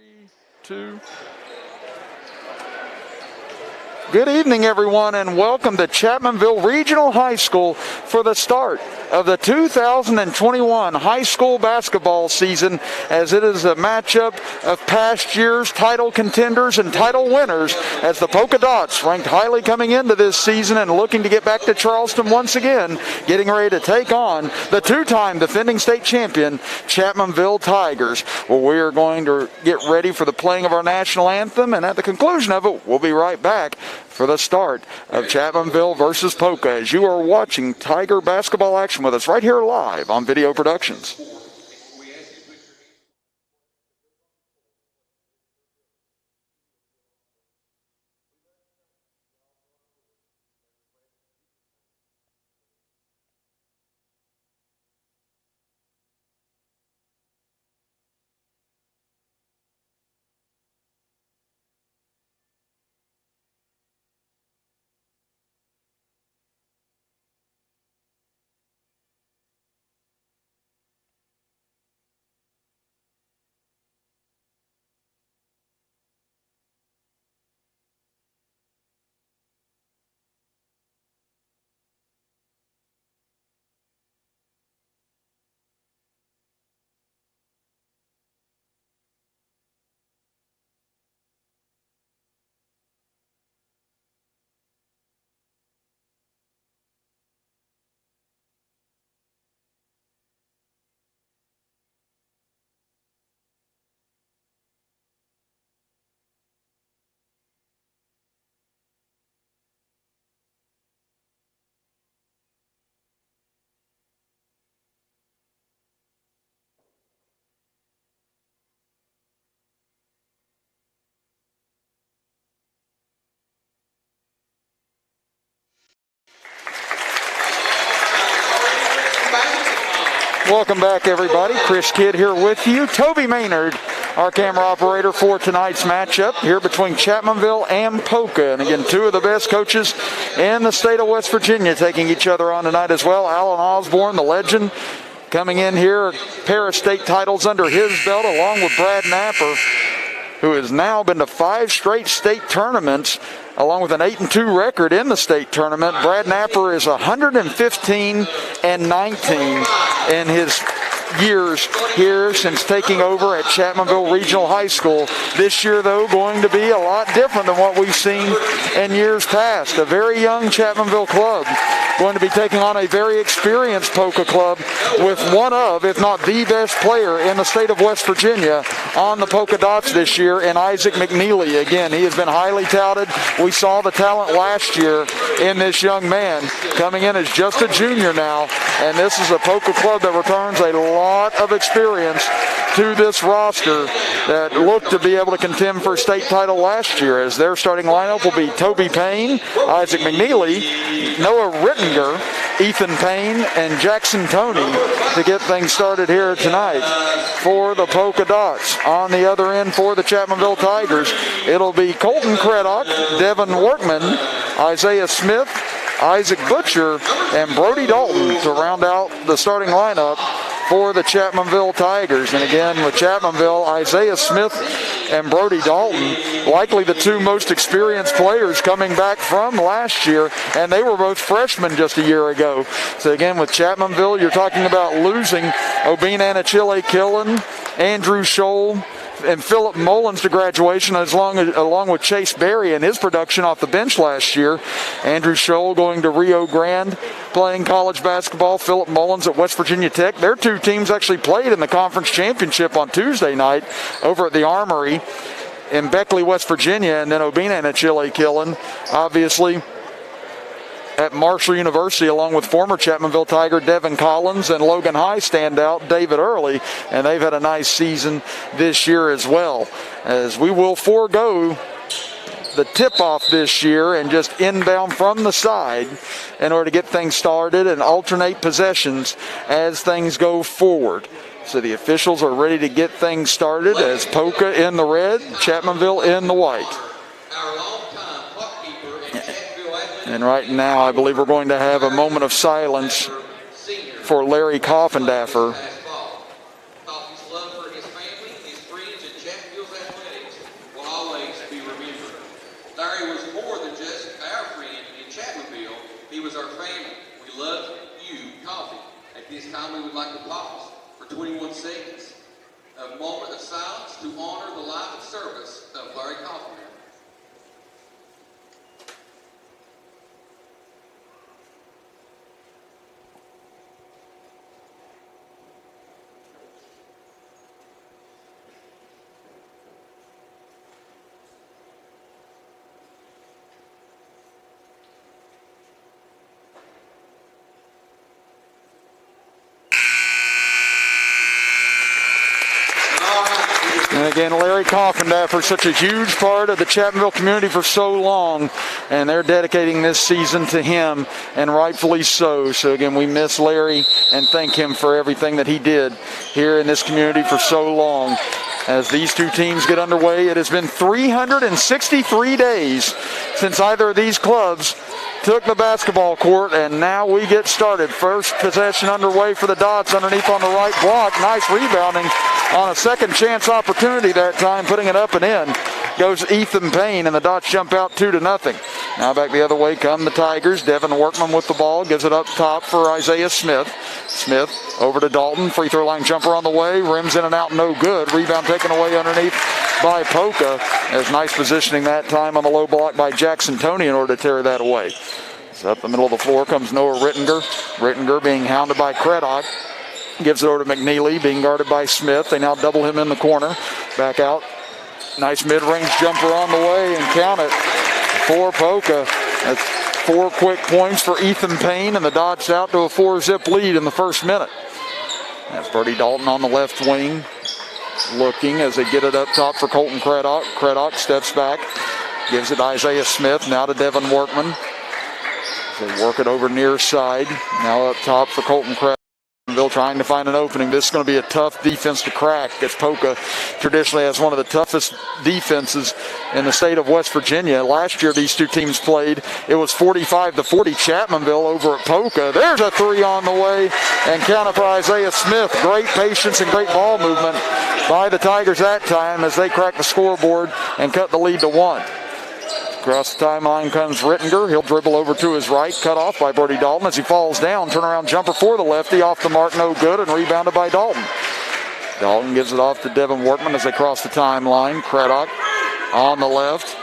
3, 2. Good evening, everyone, and welcome to Chapmanville Regional High School for the start of the 2021 high school basketball season, as it is a matchup of past year's title contenders and title winners, as the Polka Dots, ranked highly coming into this season and looking to get back to Charleston once again, getting ready to take on the two-time defending state champion Chapmanville Tigers. Well, we are going to get ready for the playing of our national anthem, and at the conclusion of it, we'll be right back for the start of Chapmanville versus Poca, as you are watching Tiger basketball action with us right here live on Video Productions. Welcome back, everybody. Chris Kidd here with you. Toby Maynard, our camera operator for tonight's matchup here between Chapmanville and Poca. And again, two of the best coaches in the state of West Virginia taking each other on tonight as well. Alan Osborne, the legend, coming in here, a pair of state titles under his belt, along with Brad Napper, who has now been to 5 straight state tournaments, along with an 8-2 record in the state tournament. Brad Napper is 115-19 in his years here since taking over at Chapmanville Regional High School. This year, though, going to be a lot different than what we've seen in years past. A very young Chapmanville club going to be taking on a very experienced Poca club with one of, if not the best player in the state of West Virginia on the Polka Dots this year, in Isaac McNeely. Again, he has been highly touted. We saw the talent last year in this young man, coming in as just a junior now, and this is a Poca club that returns a lot of experience to this roster that looked to be able to contend for a state title last year, as their starting lineup will be Toby Payne, Isaac McNeely, Noah Rittinger, Ethan Payne, and Jackson Toney to get things started here tonight for the Polka Dots. On the other end for the Chapmanville Tigers, it'll be Colton Craddock, Devin Workman, Isaiah Smith, Isaac Butcher, and Brody Dalton to round out the starting lineup for the Chapmanville Tigers. And again, with Chapmanville, Isaiah Smith and Brody Dalton, likely the two most experienced players coming back from last year, and they were both freshmen just a year ago. So again, with Chapmanville, you're talking about losing Obina Anachille Killen, Andrew Scholl, and Philip Mullins to graduation, along with Chase Berry and his production off the bench last year. Andrew Scholl going to Rio Grande, playing college basketball. Philip Mullins at West Virginia Tech. Their two teams actually played in the conference championship on Tuesday night over at the Armory in Beckley, West Virginia. And then Obina Anachille Killen, obviously, at Marshall University, along with former Chapmanville Tiger Devin Collins and Logan High standout David Early, and they've had a nice season this year as well. As we will forego the tip-off this year and just inbound from the side in order to get things started and alternate possessions as things go forward. So the officials are ready to get things started, as Poca in the red, Chapmanville in the white. And right now, I believe we're going to have a moment of silence for Larry Coffendaffer. as our family. We love you, coffee. At this time, we would like to pause for 21 seconds. A moment of silence to honor the life and service of Larry Coffee. And again, Larry Coffindaffer, such a huge part of the Chapmanville community for so long, and they're dedicating this season to him, and rightfully so. So again, we miss Larry and thank him for everything that he did here in this community for so long. As these two teams get underway, it has been 363 days since either of these clubs took the basketball court, and now we get started. First possession underway for the Dots underneath on the right block. Nice rebounding on a second chance opportunity that time, putting it up and in. Goes Ethan Payne, and the Dots jump out 2-0. Now back the other way come the Tigers. Devin Workman with the ball, gives it up top for Isaiah Smith. Smith over to Dalton, free throw line jumper on the way, rims in and out, no good. Rebound taken away underneath by Poca. There's nice positioning that time on the low block by Jackson Toney in order to tear that away. So up the middle of the floor comes Noah Rittinger. Rittinger being hounded by Craddock. Gives it over to McNeely, being guarded by Smith. They now double him in the corner. Back out. Nice mid-range jumper on the way, and count it for Poca. That's 4 quick points for Ethan Payne, and the Dots out to a 4-zip lead in the first minute. That's Brody Dalton on the left wing, looking as they get it up top for Colton Craddock. Craddock steps back, gives it to Isaiah Smith, now to Devin Workman. They work it over near side, now up top for Colton Craddock. Trying to find an opening. This is going to be a tough defense to crack, as Poca traditionally has one of the toughest defenses in the state of West Virginia. Last year these two teams played. It was 45-40 Chapmanville over at Poca. There's a three on the way, and counted for Isaiah Smith. Great patience and great ball movement by the Tigers that time as they crack the scoreboard and cut the lead to 1. Across the timeline comes Rittinger. He'll dribble over to his right, cut off by Brody Dalton as he falls down. Turnaround jumper for the lefty, off the mark, no good, and rebounded by Dalton. Dalton gives it off to Devin Workman as they cross the timeline. Craddock on the left.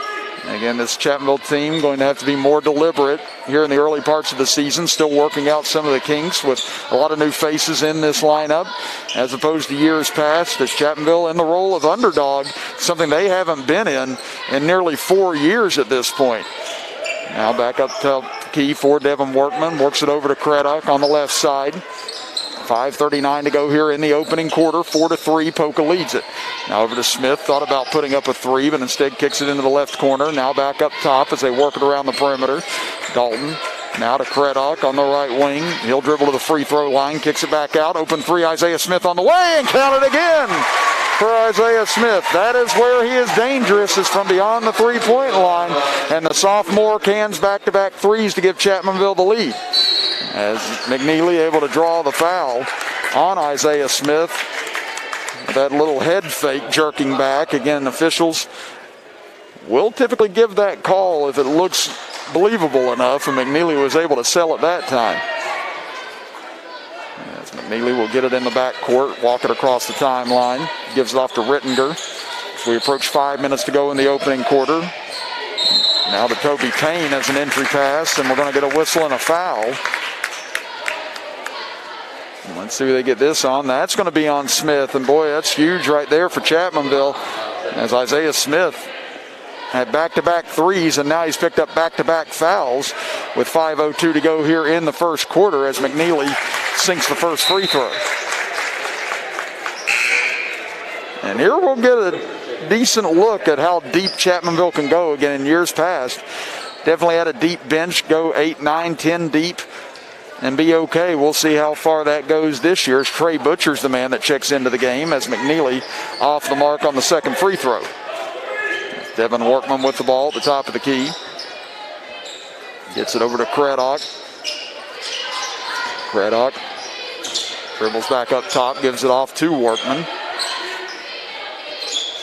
And again, this Chapmanville team going to have to be more deliberate here in the early parts of the season, still working out some of the kinks with a lot of new faces in this lineup as opposed to years past, as Chapmanville in the role of underdog, something they haven't been in nearly 4 years at this point. Now back up to key for Devin Workman, works it over to Craddock on the left side. 5:39 to go here in the opening quarter. 4-3, Poca leads it. Now over to Smith, thought about putting up a three, but instead kicks it into the left corner. Now back up top as they work it around the perimeter. Dalton now to Craddock on the right wing. He'll dribble to the free throw line, kicks it back out. Open three, Isaiah Smith on the way, and count it again for Isaiah Smith. That is where he is dangerous, is from beyond the three-point line, and the sophomore cans back-to-back threes to give Chapmanville the lead. As McNeely able to draw the foul on Isaiah Smith. That little head fake jerking back. Again, officials will typically give that call if it looks believable enough, and McNeely was able to sell it that time. As McNeely will get it in the backcourt, walk it across the timeline, gives it off to Rittinger. As we approach 5 minutes to go in the opening quarter. Now to Toby Payne as an entry pass, and we're going to get a whistle and a foul. Let's see who they get this on. That's going to be on Smith, and boy, that's huge right there for Chapmanville, as Isaiah Smith had back-to-back threes, and now he's picked up back-to-back fouls with 5:02 to go here in the first quarter as McNeely sinks the first free throw. And here we'll get a decent look at how deep Chapmanville can go. Again, in years past, definitely had a deep bench, go 8, 9, 10 deep and be okay. We'll see how far that goes this year. Trey Butcher's the man that checks into the game as McNeely off the mark on the second free throw. Devin Workman with the ball at the top of the key. Gets it over to Craddock. Craddock dribbles back up top, gives it off to Workman.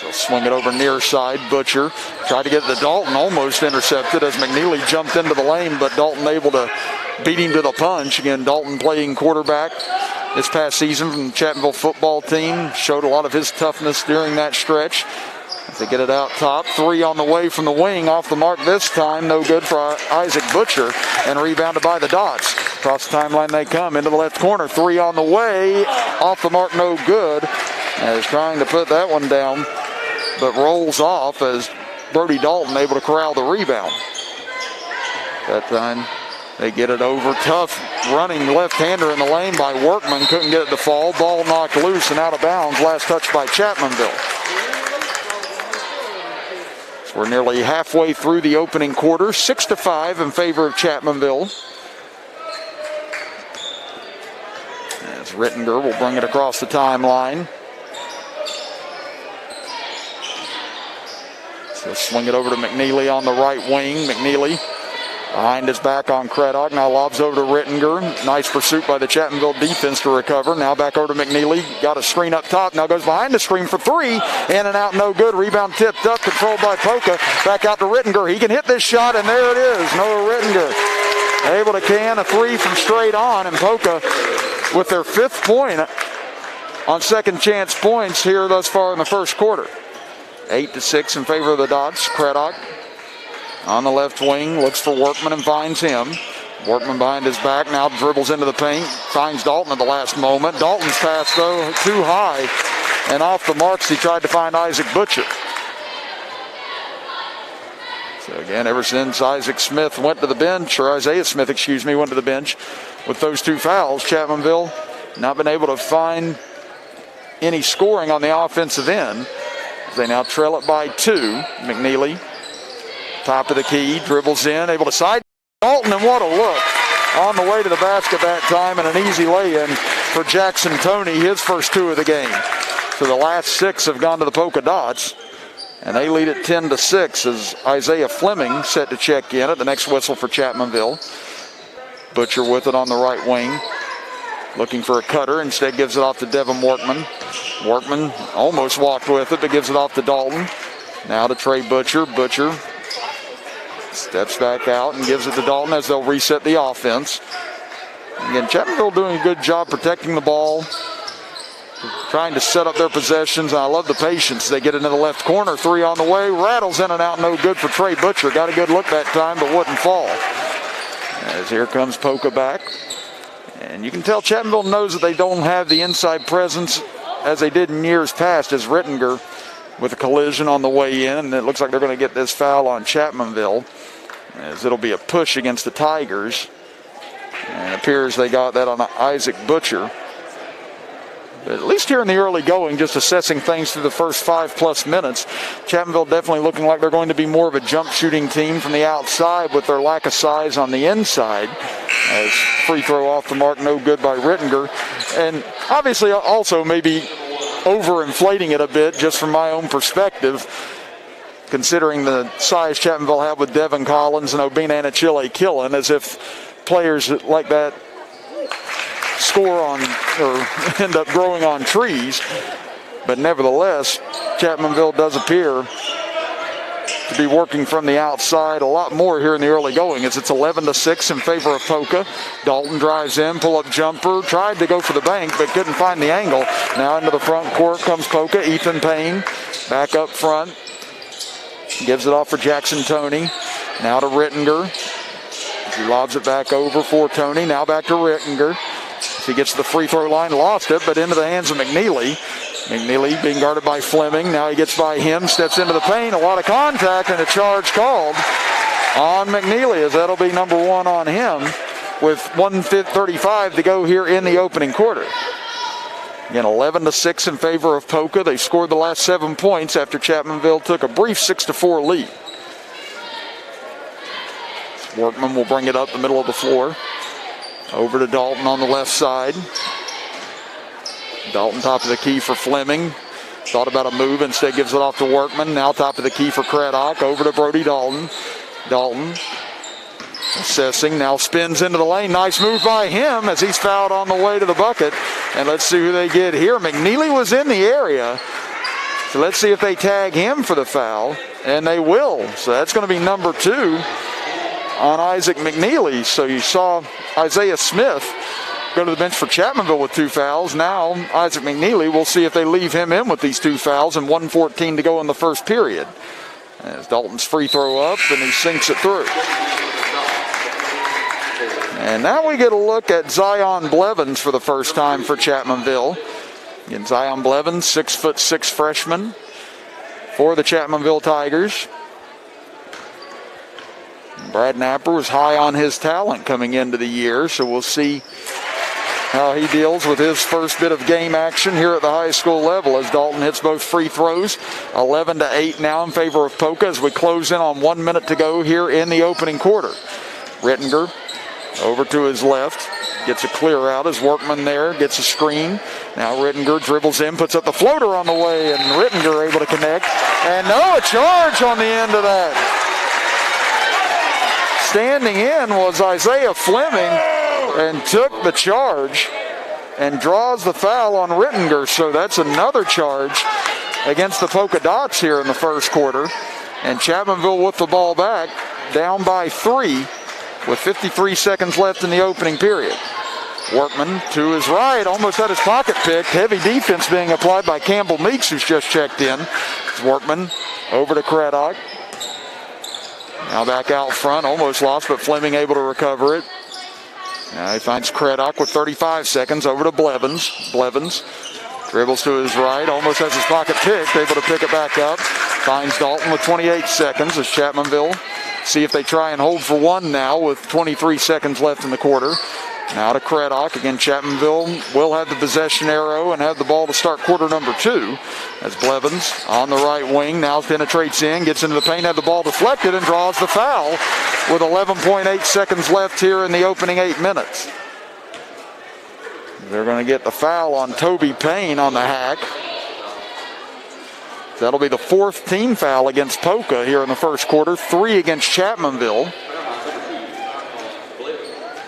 They'll swing it over near side. Butcher tried to get it to Dalton, almost intercepted as McNeely jumped into the lane, but Dalton able to beat him to the punch. Again, Dalton playing quarterback this past season from the Chapmanville football team. Showed a lot of his toughness during that stretch. As they get it out top. 3 on the way from the wing. Off the mark this time. No good for Isaac Butcher. And rebounded by the Dots. Across the timeline they come. Into the left corner. 3 on the way. Off the mark, no good. As trying to put that one down. But rolls off as Brody Dalton able to corral the rebound. That time they get it over. Tough running left-hander in the lane by Workman. Couldn't get it to fall. Ball knocked loose and out of bounds. Last touch by Chapmanville. So we're nearly halfway through the opening quarter. 6-5 in favor of Chapmanville. As Rittinger will bring it across the timeline. So swing it over to McNeely on the right wing. McNeely behind his back on Craddock. Now lobs over to Rittinger. Nice pursuit by the Chapmanville defense to recover. Now back over to McNeely. Got a screen up top. Now goes behind the screen for 3. In and out, no good. Rebound tipped up, controlled by Poca. Back out to Rittinger. He can hit this shot, and there it is. Noah Rittinger able to can a 3 from straight on. And Poca with their 5th point on second chance points here thus far in the first quarter. 8-6 in favor of the Dots. Craddock on the left wing, looks for Workman and finds him. Workman behind his back, now dribbles into the paint, finds Dalton at the last moment. Dalton's pass, though, too high, and off the marks, he tried to find Isaac Butcher. So again, ever since Isaiah Smith went to the bench went to the bench with those 2 fouls, Chapmanville not been able to find any scoring on the offensive end. They now trail it by 2. McNeely, top of the key, dribbles in, able to side Dalton, and what a look. On the way to the basket that time, and an easy lay-in for Jackson Toney, his first 2 of the game. So the last 6 have gone to the Poca Dots, and they lead it 10-6 as Isaiah Fleming set to check in at the next whistle for Chapmanville. Butcher with it on the right wing, looking for a cutter, instead gives it off to Devin Workman. Workman almost walked with it, but gives it off to Dalton. Now to Trey Butcher. Butcher steps back out and gives it to Dalton as they'll reset the offense. Again, Chapmanville doing a good job protecting the ball, trying to set up their possessions. And I love the patience. They get into the left corner. 3 on the way. Rattles in and out. No good for Trey Butcher. Got a good look that time, but wouldn't fall. As here comes Poca back. And you can tell Chapmanville knows that they don't have the inside presence as they did in years past, as Rittinger with a collision on the way in. And it looks like they're going to get this foul on Chapmanville, as it'll be a push against the Tigers. And it appears they got that on Isaac Butcher. But at least here in the early going, just assessing things through the first 5+ minutes, Chapmanville definitely looking like they're going to be more of a jump shooting team from the outside with their lack of size on the inside. As free throw off the mark, no good by Rittinger. And obviously also maybe overinflating it a bit just from my own perspective, considering the size Chapmanville had with Devin Collins and Obina Anachile Killen, as if players like that score on or end up growing on trees. But nevertheless, Chapmanville does appear to be working from the outside a lot more here in the early going, as it's 11-6 in favor of Poca. Dalton drives in, pull-up jumper, tried to go for the bank, but couldn't find the angle. Now into the front court comes Poca. Ethan Payne back up front. Gives it off for Jackson Toney. Now to Rittinger. He lobs it back over for Toney. Now back to Rittinger. He gets to the free throw line, lost it, but into the hands of McNeely. McNeely being guarded by Fleming. Now he gets by him, steps into the paint. A lot of contact and a charge called on McNeely, as that'll be number 1 on him with 1:35 to go here in the opening quarter. Again, 11-6 in favor of Poca. They scored the last 7 points after Chapmanville took a brief 6-4 lead. Workman will bring it up the middle of the floor. Over to Dalton on the left side. Dalton top of the key for Fleming. Thought about a move, instead gives it off to Workman. Now top of the key for Craddock. Over to Brody Dalton. Dalton assessing, now spins into the lane. Nice move by him as he's fouled on the way to the bucket. And let's see who they get here. McNeely was in the area. So let's see if they tag him for the foul. And they will. So that's going to be number 2 on Isaac McNeely. So you saw Isaiah Smith go to the bench for Chapmanville with 2 fouls. Now Isaac McNeely, we'll see if they leave him in with these 2 fouls and 1:14 to go in the first period. As Dalton's free throw up and he sinks it through. And now we get a look at Zion Blevins for the first time for Chapmanville. Again, Zion Blevins, 6'6" freshman for the Chapmanville Tigers. Brad Napper was high on his talent coming into the year, so we'll see how he deals with his first bit of game action here at the high school level as Dalton hits both free throws. 11-8 now in favor of Poca as we close in on 1 minute to go here in the opening quarter. Rittinger over to his left, gets a clear out as Workman there gets a screen. Now Rittinger dribbles in, puts up the floater on the way, and Rittinger able to connect. And a charge on the end of that. Standing in was Isaiah Fleming and took the charge and draws the foul on Rittinger. So that's another charge against the Polka Dots here in the first quarter. And Chapmanville with the ball back, down by 3 with 53 seconds left in the opening period. Workman to his right, almost had his pocket picked. Heavy defense being applied by Campbell Meeks, who's just checked in. It's Workman over to Craddock. Now back out front, almost lost, but Fleming able to recover it. Now he finds Craddock with 35 seconds, over to Blevins. Blevins dribbles to his right, almost has his pocket picked, able to pick it back up. Finds Dalton with 28 seconds as Chapmanville see if they try and hold for 1 now with 23 seconds left in the quarter. Now to Craddock. Again, Chapmanville will have the possession arrow and have the ball to start quarter number 2. As Blevins on the right wing now penetrates in, gets into the paint, had the ball deflected, and draws the foul with 11.8 seconds left here in the opening 8 minutes. They're going to get the foul on Toby Payne on the hack. That'll be the 4th team foul against Poca here in the first quarter, 3 against Chapmanville.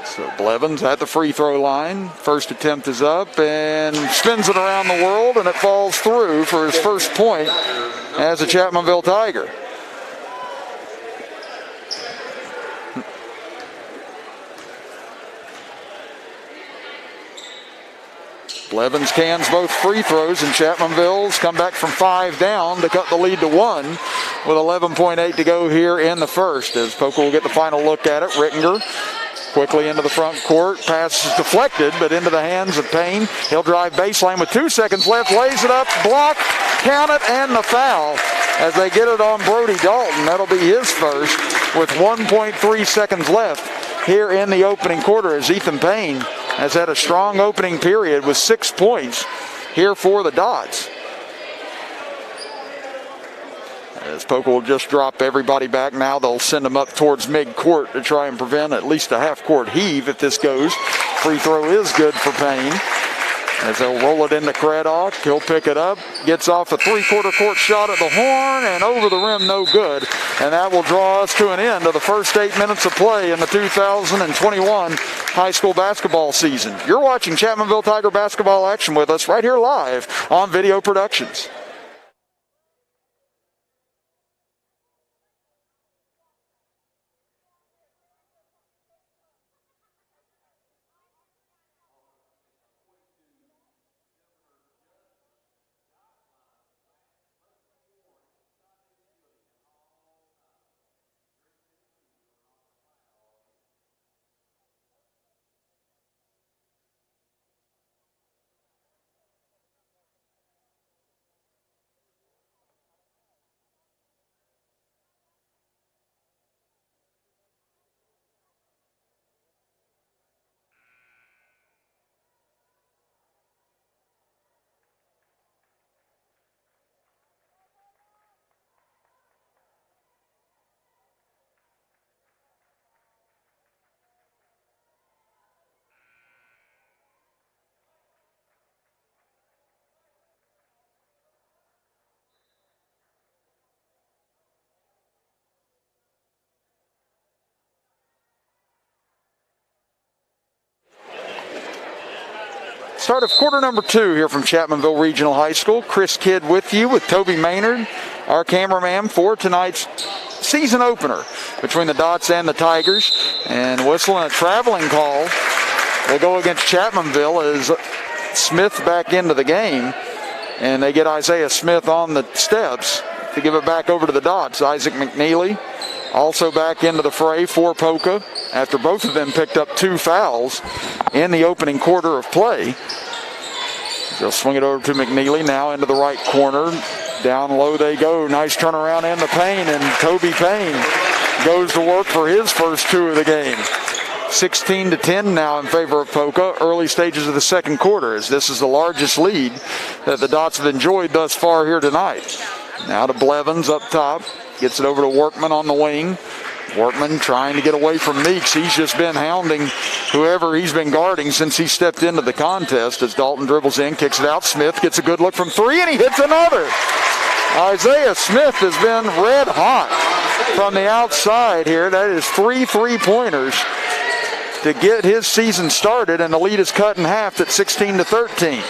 So Blevins at the free throw line. First attempt is up and spins it around the world, and it falls through for his first point as a Chapmanville Tiger. Blevins cans both free throws, and Chapmanville's come back from 5 down to cut the lead to 1 with 11.8 to go here in the first. As Poca will get the final look at it, Rittinger quickly into the front court. Pass is deflected, but into the hands of Payne. He'll drive baseline with 2 seconds left, lays it up, block, count it, and the foul as they get it on Brody Dalton. That'll be his first with 1.3 seconds left here in the opening quarter as Ethan Payne has had a strong opening period with 6 points here for the Dots. As Poca will just drop everybody back now, they'll send them up towards mid-court to try and prevent at least a half-court heave if this goes. Free throw is good for Payne. As they'll roll it into Craddock, he'll pick it up, gets off a 3/4 court shot at the horn, and over the rim, no good. And that will draw us to an end of the first 8 minutes of play in the 2021 high school basketball season. You're watching Chapmanville Tiger basketball action with us right here live on Video Productions. Start of quarter number 2 here from Chapmanville Regional High School. Chris Kidd with you with Toby Maynard, our cameraman for tonight's season opener between the Dots and the Tigers. And whistling a traveling call will go against Chapmanville as Smith back into the game. And they get Isaiah Smith on the steps to give it back over to the Dots. Isaac McNeely also back into the fray for Poca after both of them picked up 2 fouls in the opening quarter of play. They'll swing it over to McNeely now into the right corner. Down low they go. Nice turnaround in the paint, and Toby Payne goes to work for his first 2 of the game. 16-10 now in favor of Poca. Early stages of the second quarter, as this is the largest lead that the Dots have enjoyed thus far here tonight. Now to Blevins up top. Gets it over to Workman on the wing. Workman trying to get away from Meeks. He's just been hounding whoever he's been guarding since he stepped into the contest. As Dalton dribbles in, kicks it out. Smith gets a good look from 3, and he hits another. Isaiah Smith has been red hot from the outside here. That is 3 3-pointers to get his season started, and the lead is cut in half at 16-13.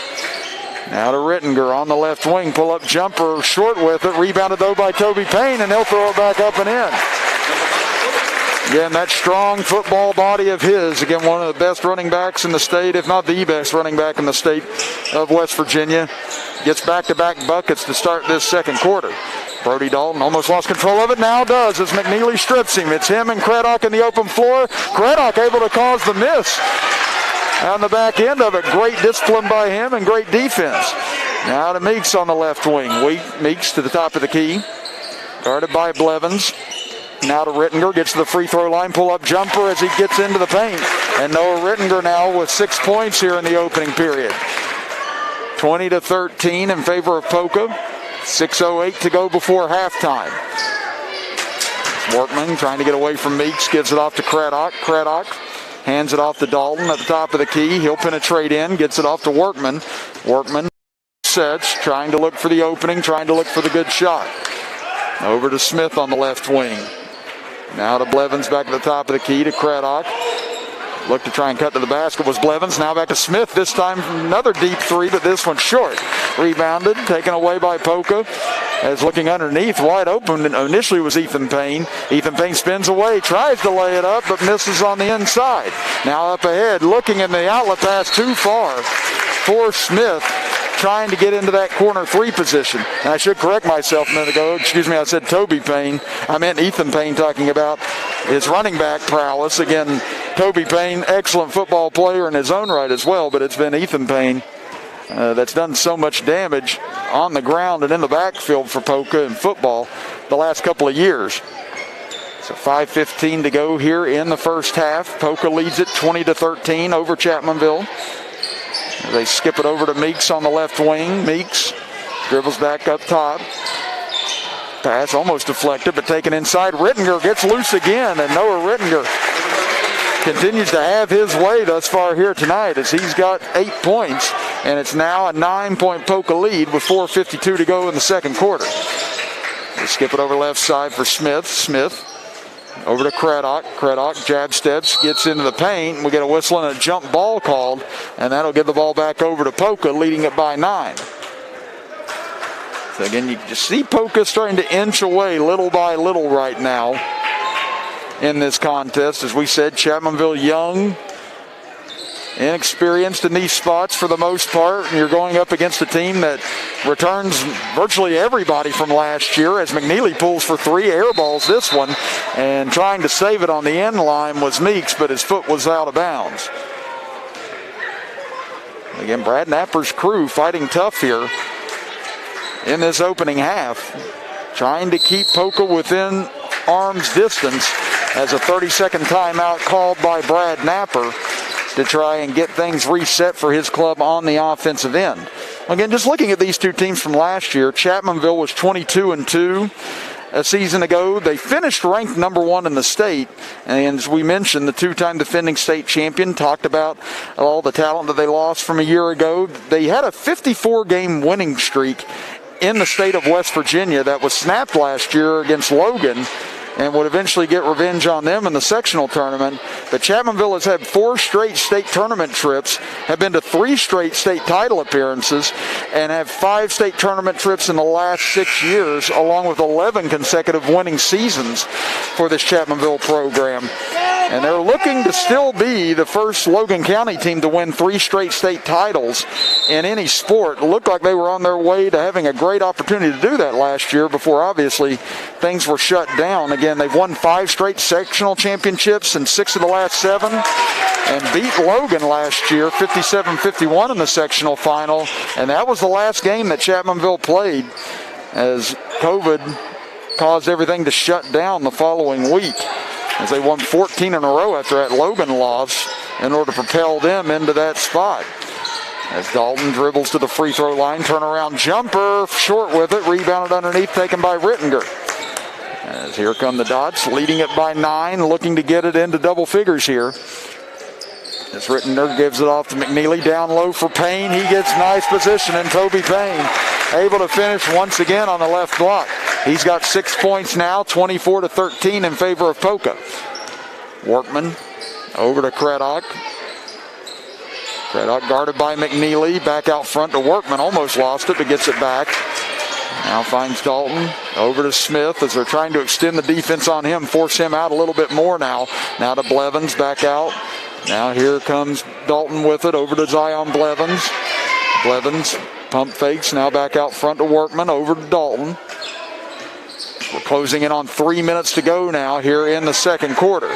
Now to Rittinger on the left wing. Pull-up jumper, short with it. Rebounded, though, by Toby Payne, and he'll throw it back up and in. Again, that strong football body of his. Again, one of the best running backs in the state, if not the best running back in the state of West Virginia. Gets back-to-back buckets to start this second quarter. Brody Dalton almost lost control of it. Now does as McNeely strips him. It's him and Craddock in the open floor. Craddock able to cause the miss on the back end of it. Great discipline by him and great defense. Now to Meeks on the left wing. Meeks to the top of the key. Guarded by Blevins. Now to Rittinger, gets to the free throw line, pull-up jumper as he gets into the paint. And Noah Rittinger now with 6 points here in the opening period. 20-13 in favor of Poca. 6:08 to go before halftime. Workman trying to get away from Meeks, gives it off to Craddock. Craddock hands it off to Dalton at the top of the key. He'll penetrate in, gets it off to Workman. Workman sets, trying to look for the opening, trying to look for the good shot. Over to Smith on the left wing. Now to Blevins back at the top of the key to Craddock. Looked to try and cut to the basket was Blevins. Now back to Smith, this time another deep 3, but this one short. Rebounded, taken away by Poca. As looking underneath, wide open initially was Ethan Payne. Ethan Payne spins away, tries to lay it up, but misses on the inside. Now up ahead, looking in the outlet pass too far for Smith, trying to get into that corner 3 position. And I should correct myself a minute ago. Excuse me, I said Toby Payne. I meant Ethan Payne, talking about his running back prowess. Again, Toby Payne, excellent football player in his own right as well, but it's been Ethan Payne that's done so much damage on the ground and in the backfield for Poca in football the last couple of years. So 5:15 to go here in the first half. Poca leads it 20-13 over Chapmanville. They skip it over to Meeks on the left wing. Meeks dribbles back up top. Pass almost deflected, but taken inside. Rittinger gets loose again, and Noah Rittinger continues to have his way thus far here tonight, as he's got 8 points, and it's now a 9-point Poca lead with 4:52 to go in the second quarter. They skip it over left side for Smith. Smith over to Craddock. Craddock jab steps, gets into the paint. We get a whistle and a jump ball called, and that'll give the ball back over to Poca, leading it by 9. So again, you just see Poca starting to inch away little by little right now in this contest. As we said, Chapmanville young, inexperienced in these spots for the most part, and you're going up against a team that returns virtually everybody from last year, as McNeely pulls for 3, airballs this one, and trying to save it on the end line was Meeks, but his foot was out of bounds. Again, Brad Napper's crew fighting tough here in this opening half, trying to keep Poca within arm's distance, as a 30-second timeout called by Brad Napper to try and get things reset for his club on the offensive end. Again, just looking at these two teams from last year, Chapmanville was 22-2 a season ago. They finished ranked number 1 in the state, and as we mentioned, the 2-time defending state champion, talked about all the talent that they lost from a year ago. They had a 54-game winning streak in the state of West Virginia that was snapped last year against Logan, and would eventually get revenge on them in the sectional tournament. But Chapmanville has had 4 straight state tournament trips, have been to 3 straight state title appearances, and have 5 state tournament trips in the last 6 years, along with 11 consecutive winning seasons for this Chapmanville program. And they're looking to still be the first Logan County team to win 3 straight state titles in any sport. It looked like they were on their way to having a great opportunity to do that last year before obviously things were shut down. Again, they've won 5 straight sectional championships in 6 of the last 7 and beat Logan last year 57-51 in the sectional final. And that was the last game that Chapmanville played as COVID caused everything to shut down the following week, as they won 14 in a row after that Logan loss in order to propel them into that spot. As Dalton dribbles to the free throw line, turnaround jumper, short with it, rebounded underneath, taken by Rittinger. As here come the Dots, leading it by 9, looking to get it into double figures here. As Rittinger gives it off to McNeely, down low for Payne. He gets nice position, and Toby Payne able to finish once again on the left block. He's got 6 points now, 24-13 in favor of Poca. Workman over to Craddock. Craddock guarded by McNeely, back out front to Workman, almost lost it, but gets it back. Now finds Dalton, over to Smith as they're trying to extend the defense on him, force him out a little bit more now. Now to Blevins, back out. Now here comes Dalton with it, over to Zion Blevins. Blevins pump fakes, now back out front to Workman, over to Dalton. We're closing in on 3 minutes to go now here in the second quarter.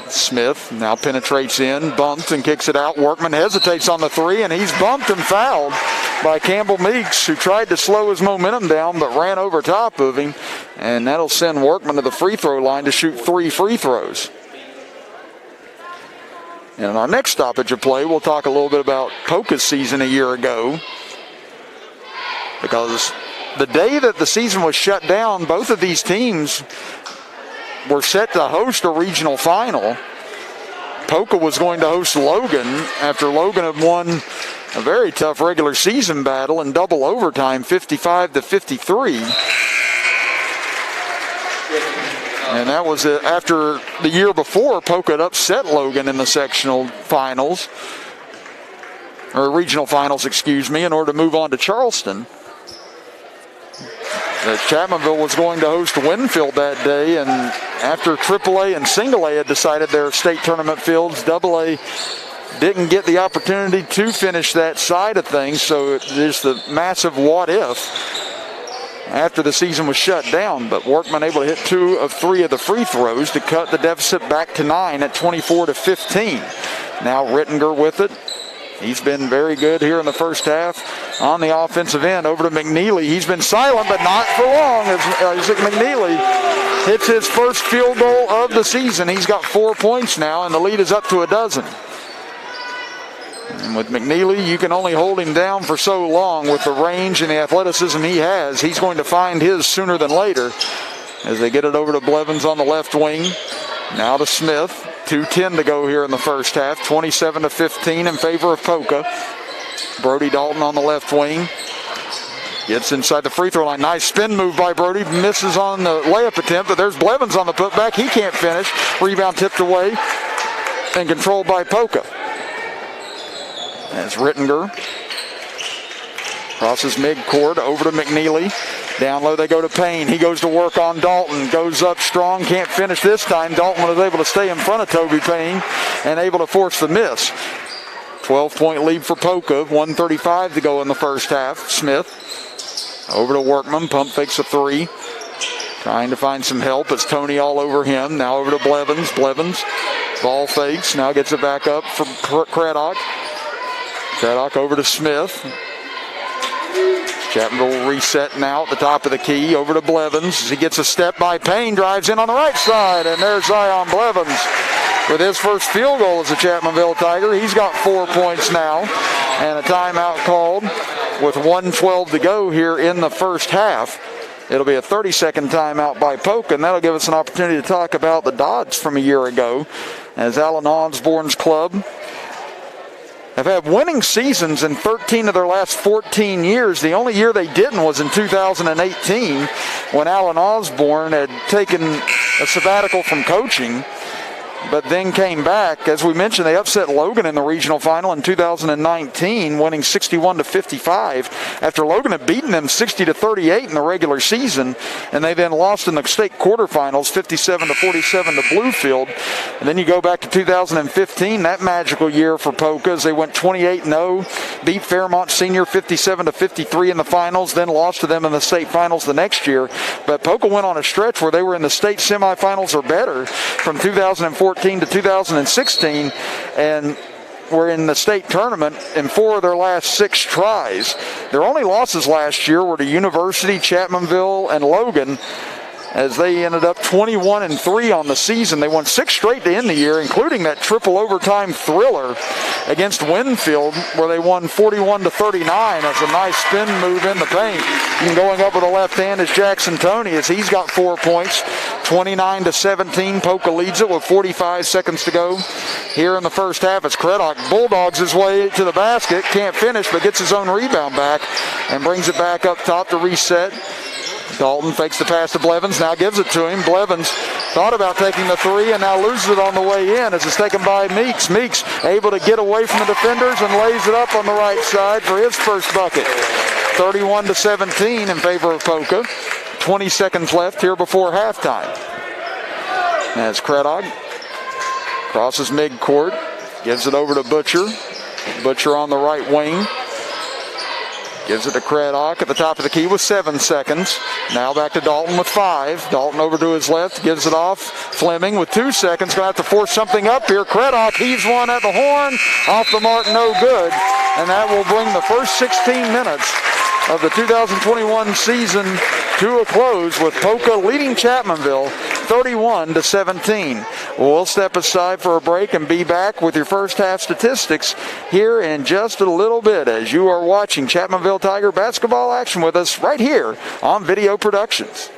Smith now penetrates in, bumped and kicks it out. Workman hesitates on the 3, and he's bumped and fouled by Campbell Meeks, who tried to slow his momentum down but ran over top of him. And that'll send Workman to the free throw line to shoot 3 free throws. And in our next stoppage of play, we'll talk a little bit about Poca's season a year ago, because the day that the season was shut down, both of these teams were set to host a regional final. Poca was going to host Logan after Logan had won a very tough regular season battle in double overtime, 55-53. And that was after the year before Poca had upset Logan in the sectional finals, or regional finals, excuse me, in order to move on to Charleston. Chapmanville was going to host Winfield that day, and after AAA and Single A had decided their state tournament fields, AA didn't get the opportunity to finish that side of things, so there's the massive what if after the season was shut down. But Workman able to hit 2 of 3 of the free throws to cut the deficit back to 9 at 24-15. Now Rittinger with it. He's been very good here in the first half on the offensive end. Over to McNeely. He's been silent, but not for long, as Isaac McNeely hits his first field goal of the season. He's got 4 points now, and the lead is up to 12. And with McNeely, you can only hold him down for so long with the range and the athleticism he has. He's going to find his sooner than later as they get it over to Blevins on the left wing. Now to Smith. 2:10 to go here in the first half. 27-15 in favor of Poca. Brody Dalton on the left wing. Gets inside the free throw line. Nice spin move by Brody. Misses on the layup attempt, but there's Blevins on the putback. He can't finish. Rebound tipped away and controlled by Poca. As Rittinger crosses midcourt over to McNeely. Down low they go to Payne. He goes to work on Dalton. Goes up strong. Can't finish this time. Dalton was able to stay in front of Toby Payne and able to force the miss. 12-point lead for Poca. 1:35 to go in the first half. Smith over to Workman. Pump fakes a 3. Trying to find some help. It's Tony all over him. Now over to Blevins. Blevins. Ball fakes. Now gets it back up for Craddock. Craddock over to Smith. Chapmanville will reset now at the top of the key. Over to Blevins. He gets a step by Payne. Drives in on the right side. And there's Zion Blevins with his first field goal as a Chapmanville Tiger. He's got 4 points now. And a timeout called with 1:12 to go here in the first half. It'll be a 30-second timeout by Poca, and that'll give us an opportunity to talk about the Dodds from a year ago, as Alan Osborne's club have had winning seasons in 13 of their last 14 years. The only year they didn't was in 2018 when Alan Osborne had taken a sabbatical from coaching, but then came back. As we mentioned, they upset Logan in the regional final in 2019, winning 61-55 after Logan had beaten them 60-38 in the regular season, and they then lost in the state quarterfinals 57-47 to Bluefield. And then you go back to 2015, that magical year for Poca, as they went 28-0, beat Fairmont Senior 57-53 in the finals, then lost to them in the state finals the next year. But Poca went on a stretch where they were in the state semifinals or better from 2014 to 2016, and were in the state tournament in 4 of their last 6 tries. Their only losses last year were to University, Chapmanville, and Logan, as they ended up 21-3 on the season. They won 6 straight to end the year, including that triple overtime thriller against Winfield, where they won 41-39 as a nice spin move in the paint. And going up with the left hand is Jackson Toney, as he's got 4 points. 29-17, Poca leads it with 45 seconds to go here in the first half, as Craddock bulldogs his way to the basket, can't finish, but gets his own rebound back and brings it back up top to reset. Dalton fakes the pass to Blevins, now gives it to him. Blevins thought about taking the 3 and now loses it on the way in as it's taken by Meeks. Meeks able to get away from the defenders and lays it up on the right side for his first bucket. 31-17 in favor of Poca. 20 seconds left here before halftime. As Craddock crosses midcourt, gives it over to Butcher. Butcher on the right wing. Gives it to Craddock at the top of the key with 7 seconds. Now back to Dalton with 5. Dalton over to his left, gives it off. Fleming with 2 seconds, going to have to force something up here. Craddock heaves one at the horn. Off the mark, no good. And that will bring the first 16 minutes of the 2021 season to a close, with Poca leading Chapmanville 31-17. We'll step aside for a break and be back with your first half statistics here in just a little bit, as you are watching Chapmanville Tiger basketball action with us right here on Video Productions.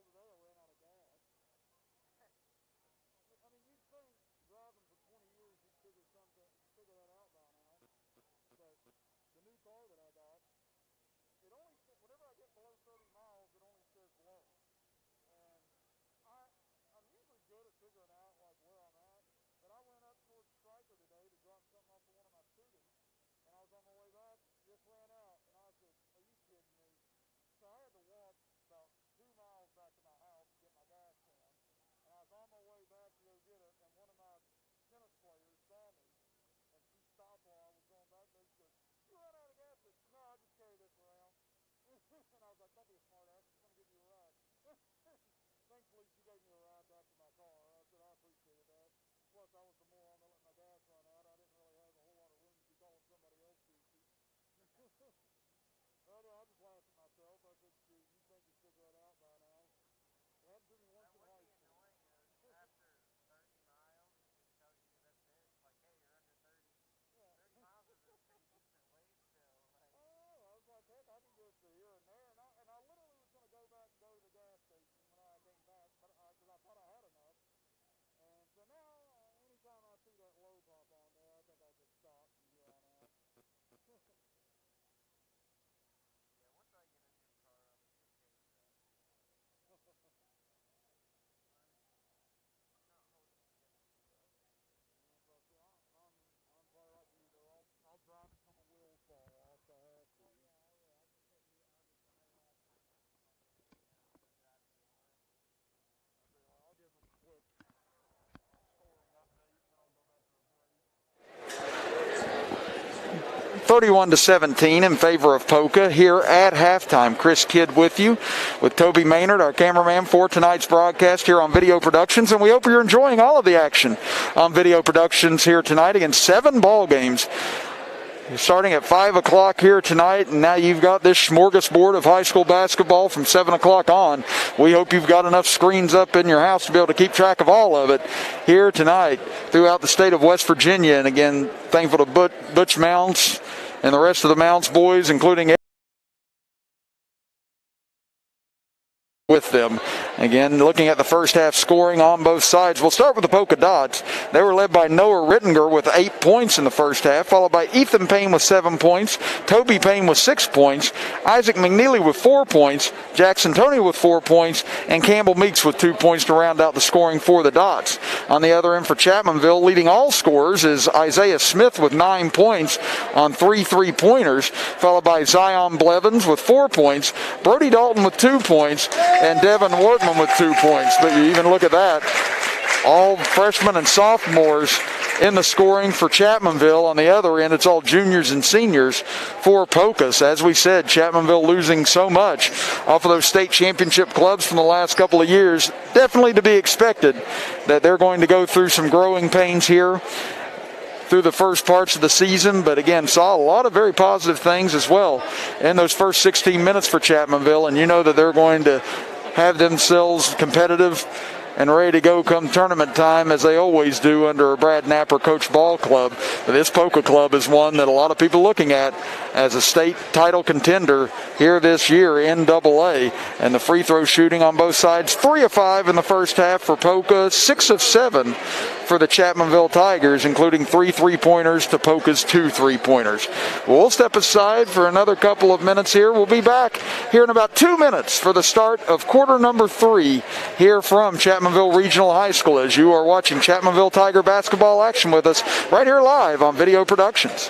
over there ran out of gas. I mean, you'd think driving for 20 years you'd figure that out by now. But the new car that I got, it only whenever I get below 30 miles, it only says low. And I'm usually good at figuring out like where I'm at. But I went up towards Stryker today to drop something off for one of my students, and I was on my way back, just ran out, and I said, "Are you kidding me?" So I had to walk about 2 miles back to my house to get my gas can, and I was on my way back to go get it, and one of my tennis players saw me, and she stopped while I was going back there. She goes, "You run out of gas?" I said, "No, I just carry this around." And I was like, "Don't be a smart ass. I'm going to give you a ride." Thankfully, she gave me a ride back to my car. I said, "I appreciated that." Plus, I was the moron that let my gas run out. I didn't really have a whole lot of room to be calling somebody else goofy. I just laughed at myself. I said, "Shoot, you think you'd figure it out by now?" It happened to me once in high school. After 30 miles, it just tells you that's it. It's like, hey, you're under 30. Yeah. 30 miles is a pretty decent wage still. Like, Oh, I was like, heck, I can get to here and there. And I literally was going to go back and go to the gas station when I came back, but because I thought I had enough. And so now, anytime I see that low pop on there, I think I'll just stop from here on out. yeah, once I get a new car, I'll be okay with that. I'm not holding it together too well. I'm probably like you, though. I'll drive until the wheels fall off. I have to. Oh, yeah, I will. I just hit me. I'll just buy a lap on the freeway now and go drive to tomorrow. I'll give them a quick scoring update, and then I'll go back to the break. 31-17 in favor of Poca here at halftime. Chris Kidd with you, with Toby Maynard, our cameraman for tonight's broadcast here on Video Productions, and we hope you're enjoying all of the action on Video Productions here tonight against 7 ball games. Starting at 5 o'clock here tonight, and now you've got this smorgasbord of high school basketball from 7 o'clock on. We hope you've got enough screens up in your house to be able to keep track of all of it here tonight throughout the state of West Virginia. And again, thankful to Butch Mounts and the rest of the Mounts boys, including with them. Again, looking at the first half scoring on both sides. We'll start with the Poca Dots. They were led by Noah Rittinger with 8 points in the first half, followed by Ethan Payne with 7 points, Toby Payne with 6 points, Isaac McNeely with 4 points, Jackson Toney with 4 points, and Campbell Meeks with 2 points to round out the scoring for the Dots. On the other end for Chapmanville, leading all scorers is Isaiah Smith with 9 points on 3 3-pointers, followed by Zion Blevins with 4 points, Brody Dalton with 2 points, and Devin Workman with 2 points. But you even look at that, all freshmen and sophomores in the scoring for Chapmanville. On the other end, it's all juniors and seniors for Pocus. As we said, Chapmanville losing so much off of those state championship clubs from the last couple of years. Definitely to be expected that they're going to go through some growing pains here through the first parts of the season, but again, saw a lot of very positive things as well in those first 16 minutes for Chapmanville, and you know that they're going to have themselves competitive and ready to go come tournament time, as they always do under a Brad Napper coach ball club. But this Poca club is one that a lot of people are looking at as a state title contender here this year in AA. And the free throw shooting on both sides, 3 of 5 in the first half for Poca, 6 of 7 for the Chapmanville Tigers, including 3 3-pointers to Poca's 2 3-pointers. We'll step aside for another couple of minutes here. We'll be back here in about 2 minutes for the start of quarter number 3 here from Chapmanville Regional High School, as you are watching Chapmanville Tiger basketball action with us right here live on Video Productions.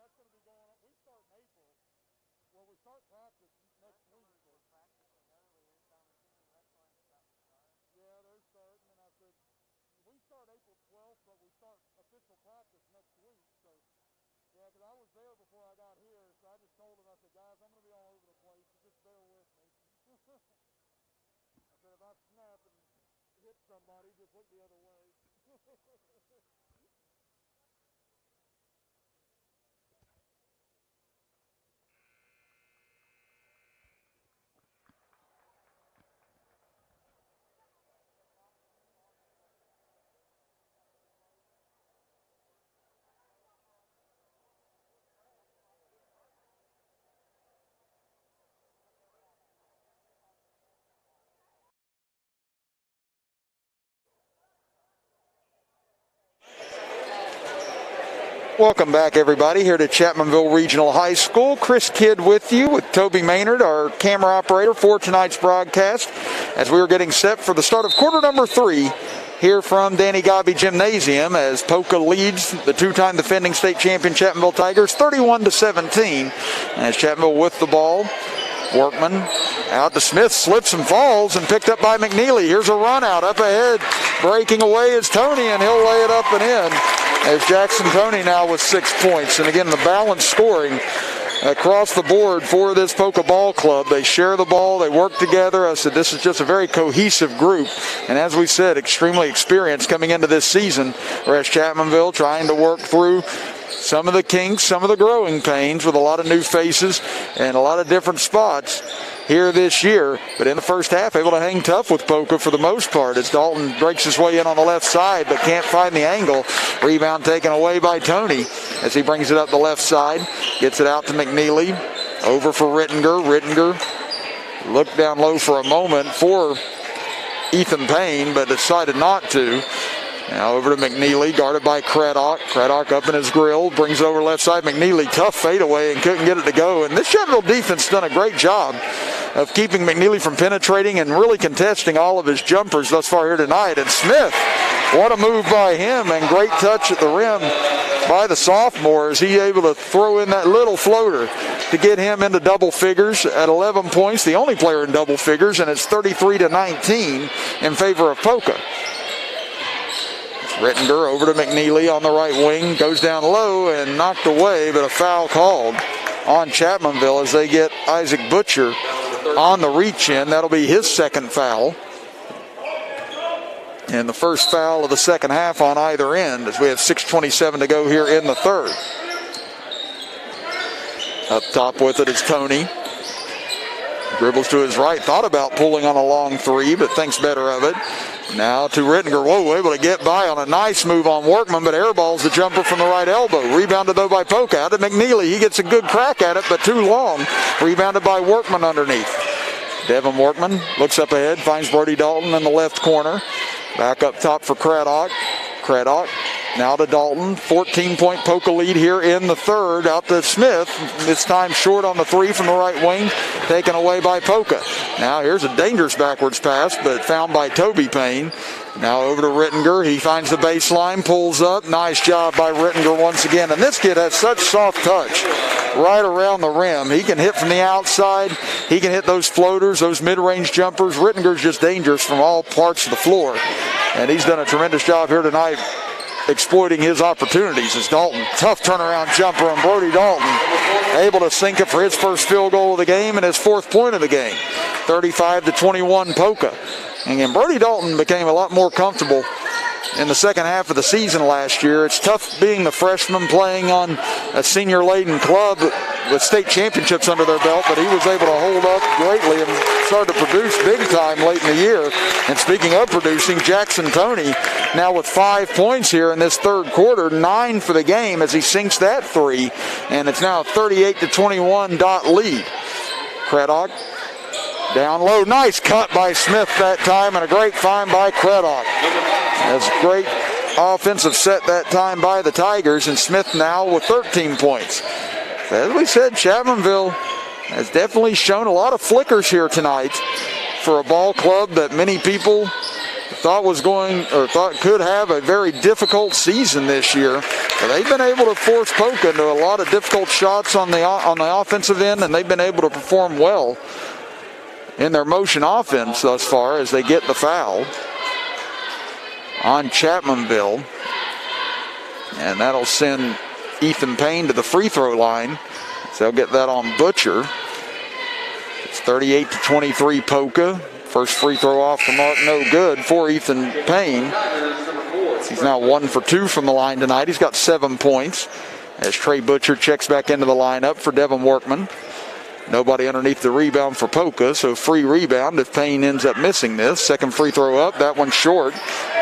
that's going to be going on. We start in April. Well, we start practice next week. We're practicing earlier, so I'm assuming wrestling's about to start. Yeah, they're starting, and I said, we start April 12th, but we start official practice next week. So, yeah, because I was there before I got here, so I just told them, I said, guys, I'm going to be all over the place, so just bear with me. I said, if I snap and hit somebody, just look the other way. Welcome back, everybody, here to Chapmanville Regional High School. Chris Kidd with you, with Toby Maynard, our camera operator for tonight's broadcast, as we are getting set for the start of quarter number 3 here from Danny Gobby Gymnasium, as Poca leads the two-time defending state champion Chapmanville Tigers 31-17. As Chapmanville with the ball. Workman out to Smith, slips and falls, and picked up by McNeely. Here's a run out up ahead. Breaking away is Tony, and he'll lay it up and in. As Jackson Tony now with 6 points. And again, the balanced scoring across the board for this Poca ball club. They share the ball, they work together. I said this is just a very cohesive group. And as we said, extremely experienced coming into this season. Whereas Chapmanville trying to work through some of the kinks, some of the growing pains with a lot of new faces and a lot of different spots here this year. But in the first half, able to hang tough with Poca for the most part as Dalton breaks his way in on the left side but can't find the angle. Rebound taken away by Tony as he brings it up the left side. Gets it out to McNeely. Over for Rittinger. Rittinger looked down low for a moment for Ethan Payne but decided not to. Now over to McNeely, guarded by Craddock. Craddock up in his grill, brings it over left side. McNeely, tough fadeaway and couldn't get it to go. And this Chapmanville defense done a great job of keeping McNeely from penetrating and really contesting all of his jumpers thus far here tonight. And Smith, what a move by him, and great touch at the rim by the sophomore. Is he able to throw in that little floater to get him into double figures at 11 points, the only player in double figures, and it's 33-19 in favor of Poca. Rittinger over to McNeely on the right wing, goes down low and knocked away, but a foul called on Chapmanville as they get Isaac Butcher on the reach in. That'll be his second foul. And the first foul of the second half on either end as we have 6:27 to go here in the third. Up top with it is Tony. Dribbles to his right, thought about pulling on a long three, but thinks better of it. Now to Rittinger. Whoa, able to get by on a nice move on Workman, but airballs the jumper from the right elbow. Rebounded though by Poca. Out to McNeely. He gets a good crack at it, but too long. Rebounded by Workman underneath. Devin Workman looks up ahead, finds Brody Dalton in the left corner. Back up top for Craddock. Craddock now to Dalton. 14-point Poca lead here in the third. Out to Smith. This time short on the three from the right wing. Taken away by Poca. Now here's a dangerous backwards pass, but found by Toby Payne. Now over to Rittinger. He finds the baseline, pulls up. Nice job by Rittinger once again. And this kid has such soft touch right around the rim. He can hit from the outside. He can hit those floaters, those mid-range jumpers. Rittinger's just dangerous from all parts of the floor. And he's done a tremendous job here tonight exploiting his opportunities as Dalton. Tough turnaround jumper on Brody Dalton. Able to sink it for his first field goal of the game and his fourth point of the game. 35-21 Poca. And again, Brody Dalton became a lot more comfortable in the second half of the season last year. It's tough being the freshman playing on a senior-laden club with state championships under their belt, but he was able to hold up greatly and started to produce big time late in the year. And speaking of producing, Jackson Tony now with 5 points here in this third quarter, 9 for the game as he sinks that three, and it's now a 38-21 dot lead. Craddock down low, nice cut by Smith that time, and a great find by Craddock. That's a great offensive set that time by the Tigers, and Smith now with 13 points. As we said, Chapmanville has definitely shown a lot of flickers here tonight for a ball club that many people thought could have a very difficult season this year. But they've been able to force Poca into a lot of difficult shots on the offensive end, and they've been able to perform well in their motion offense thus far as they get the foul on Chapmanville. And that'll send Ethan Payne to the free throw line. So they'll get that on Butcher. It's 38-23 Poca. First free throw off the mark, no good for Ethan Payne. He's now 1 for 2 from the line tonight. He's got 7 points as Trey Butcher checks back into the lineup for Devin Workman. Nobody underneath the rebound for Poca, so free rebound if Payne ends up missing this. Second free throw up, that one's short.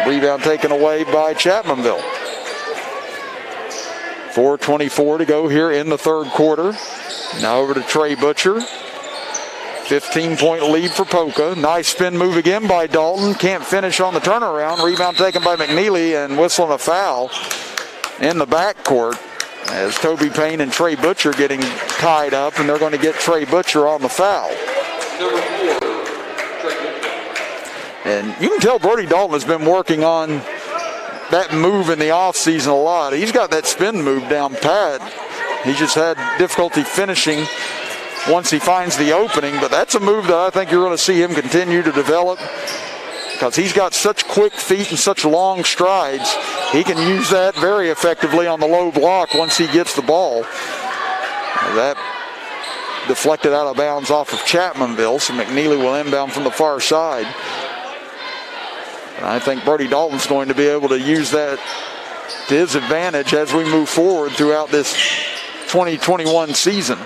Rebound taken away by Chapmanville. 4:24 to go here in the third quarter. Now over to Trey Butcher. 15-point lead for Poca. Nice spin move again by Dalton. Can't finish on the turnaround. Rebound taken by McNeely and whistling a foul in the backcourt as Toby Payne and Trey Butcher getting tied up, and they're going to get Trey Butcher on the foul. And you can tell Brody Dalton has been working on that move in the offseason a lot. He's got that spin move down pat. He just had difficulty finishing once he finds the opening, but that's a move that I think you're going to see him continue to develop because he's got such quick feet and such long strides. He can use that very effectively on the low block once he gets the ball. That deflected out of bounds off of Chapmanville, so McNeely will inbound from the far side. And I think Brody Dalton's going to be able to use that to his advantage as we move forward throughout this 2021 season.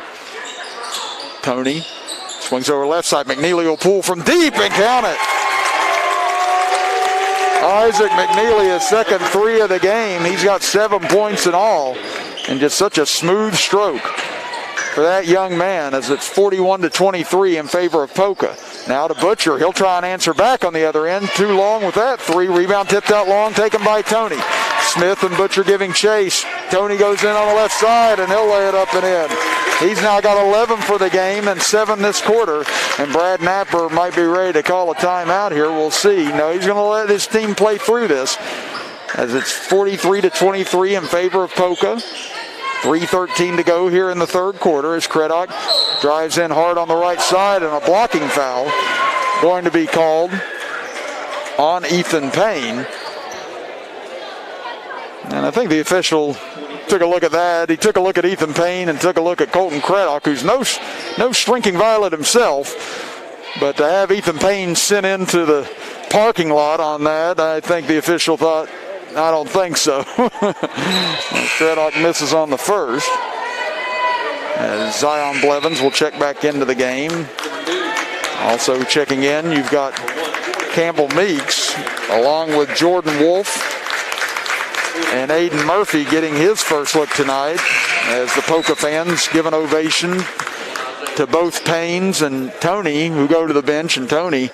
Tony swings over left side. McNeely will pull from deep and count it. Isaac McNeely, his second 3 of the game. He's got 7 points in all, and just such a smooth stroke for that young man as it's 41-23 in favor of Poca. Now to Butcher. He'll try and answer back on the other end. Too long with that 3. Rebound tipped out long, taken by Tony. Smith and Butcher giving chase. Tony goes in on the left side, and he'll lay it up and in. He's now got 11 for the game and 7 this quarter, and Brad Napper might be ready to call a timeout here. We'll see. No, he's going to let his team play through this as it's 43-23 in favor of Poca. 3:13 to go here in the third quarter as Craddock drives in hard on the right side, and a blocking foul going to be called on Ethan Payne. And I think the official took a look at that. He took a look at Ethan Payne and took a look at Colton Craddock, who's no shrinking violet himself. But to have Ethan Payne sent into the parking lot on that, I think the official thought, I don't think so. Craddock misses on the first. As Zion Blevins will check back into the game. Also checking in, you've got Campbell Meeks along with Jordan Wolf and Aiden Murphy getting his first look tonight as the Poca fans give an ovation to both Paynes and Tony, who go to the bench. And Tony,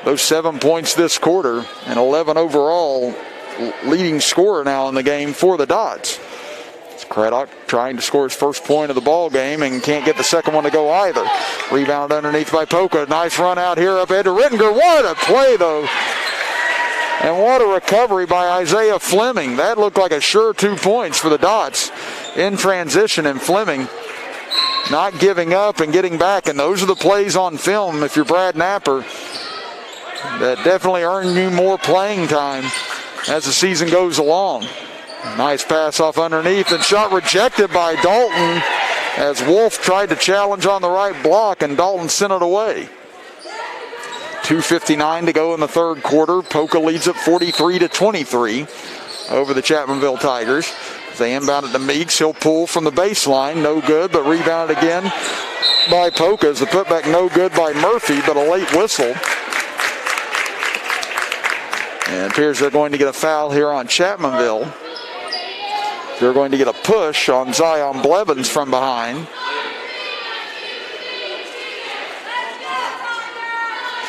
those 7 points this quarter and 11 overall, leading scorer now in the game for the Dots. It's Craddock trying to score his first point of the ball game and can't get the second one to go either. Rebound underneath by Poca. Nice run out here up ahead to Rittinger. What a play though. And what a recovery by Isaiah Fleming. That looked like a sure 2 points for the Dots in transition, and Fleming not giving up and getting back. And those are the plays on film, if you're Brad Napper, that definitely earn you more playing time as the season goes along. Nice pass off underneath and shot rejected by Dalton as Wolf tried to challenge on the right block, and Dalton sent it away. 2:59 to go in the third quarter. Poca leads at 43-23 over the Chapmanville Tigers. They inbound it to Meeks. He'll pull from the baseline. No good, but rebounded again by Poca. The putback no good by Murphy, but a late whistle. And it appears they're going to get a foul here on Chapmanville. They're going to get a push on Zion Blevins from behind.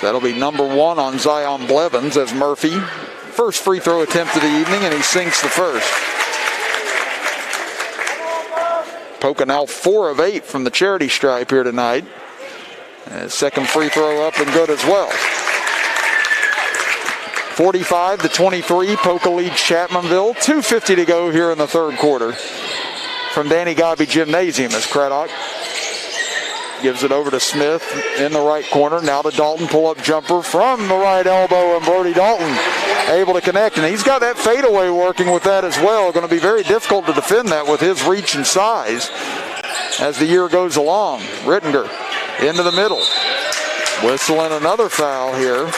That'll be number 1 on Zion Blevins as Murphy. First free throw attempt of the evening, and he sinks the first. Poca now 4 of 8 from the charity stripe here tonight. Second free throw up and good as well. 45-23, Poca leads Chapmanville. 2:50 to go here in the third quarter from Danny Gobby Gymnasium as Craddock gives it over to Smith in the right corner. Now to Dalton, pull-up jumper from the right elbow, and Brody Dalton able to connect. And he's got that fadeaway working with that as well. Going to be very difficult to defend that with his reach and size as the year goes along. Rittinger into the middle. Whistling another foul here.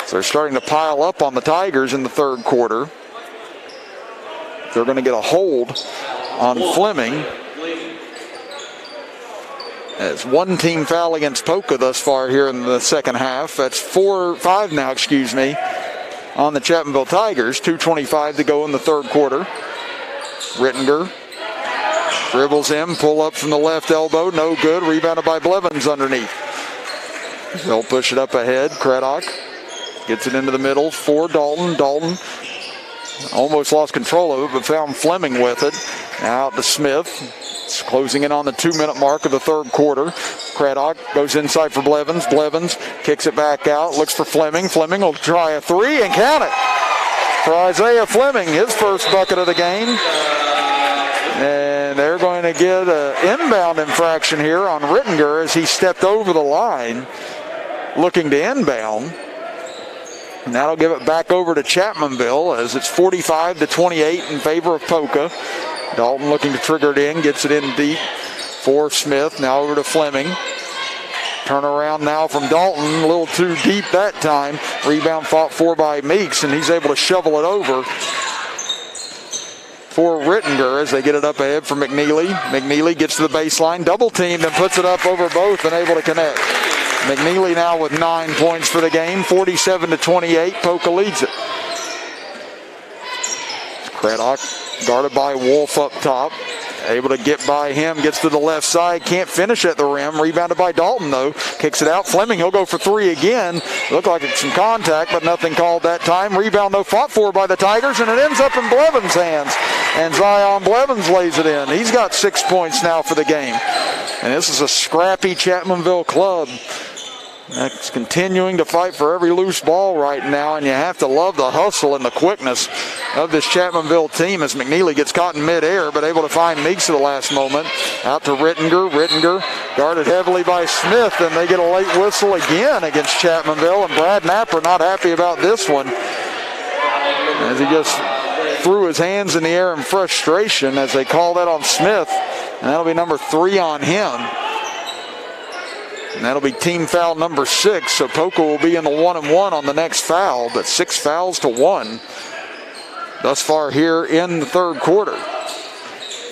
So they're starting to pile up on the Tigers in the third quarter. They're going to get a hold on Fleming. It's one team foul against Poca thus far here in the second half. That's 5 now, on the Chapmanville Tigers. 2:25 to go in the third quarter. Rittinger dribbles in, pull up from the left elbow, no good. Rebounded by Blevins underneath. They'll push it up ahead. Craddock gets it into the middle for Dalton. Dalton almost lost control of it, but found Fleming with it. Now out to Smith. It's closing in on the 2-minute mark of the third quarter. Craddock goes inside for Blevins. Blevins kicks it back out, looks for Fleming. Fleming will try a three and count it for Isaiah Fleming, his first bucket of the game. And they're going to get an inbound infraction here on Rittinger as he stepped over the line looking to inbound. And that'll give it back over to Chapmanville as it's 45-28 in favor of Poca. Dalton looking to trigger it in, gets it in deep for Smith. Now over to Fleming. Turnaround now from Dalton, a little too deep that time. Rebound fought for by Meeks, and he's able to shovel it over for Rittinger as they get it up ahead for McNeely. McNeely gets to the baseline, double teamed, and puts it up over both and able to connect. McNeely now with 9 points for the game, 47-28. Poca leads it. Craddock guarded by Wolf up top. Able to get by him, gets to the left side, can't finish at the rim. Rebounded by Dalton though, kicks it out. Fleming, he'll go for three again. Looked like it's some contact, but nothing called that time. Rebound though, fought for by the Tigers, and it ends up in Blevins' hands. And Zion Blevins lays it in. He's got 6 points now for the game. And this is a scrappy Chapmanville club that's continuing to fight for every loose ball right now, and you have to love the hustle and the quickness of this Chapmanville team as McNeely gets caught in midair, but able to find Meeks at the last moment. Out to Rittinger. Rittinger guarded heavily by Smith, and they get a late whistle again against Chapmanville, and Brad Napper not happy about this one as he just threw his hands in the air in frustration as they call that on Smith, and that'll be number 3 on him. And that'll be team foul number 6. So Poca will be in the 1-and-1 on the next foul, but 6 fouls to 1 thus far here in the third quarter.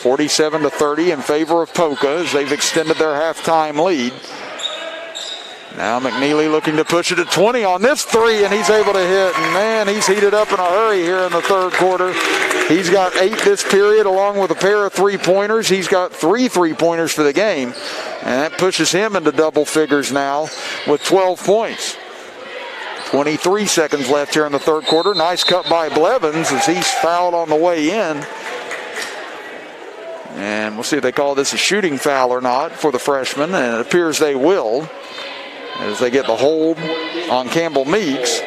47-30 in favor of Poca as they've extended their halftime lead. Now McNeely looking to push it to 20 on this three, and he's able to hit. And man, he's heated up in a hurry here in the third quarter. He's got 8 this period along with a pair of 3-pointers. He's got 3 3-pointers for the game. And that pushes him into double figures now with 12 points. 23 seconds left here in the third quarter. Nice cut by Blevins as he's fouled on the way in. And we'll see if they call this a shooting foul or not for the freshman. And it appears they will as they get the hold on Campbell Meeks.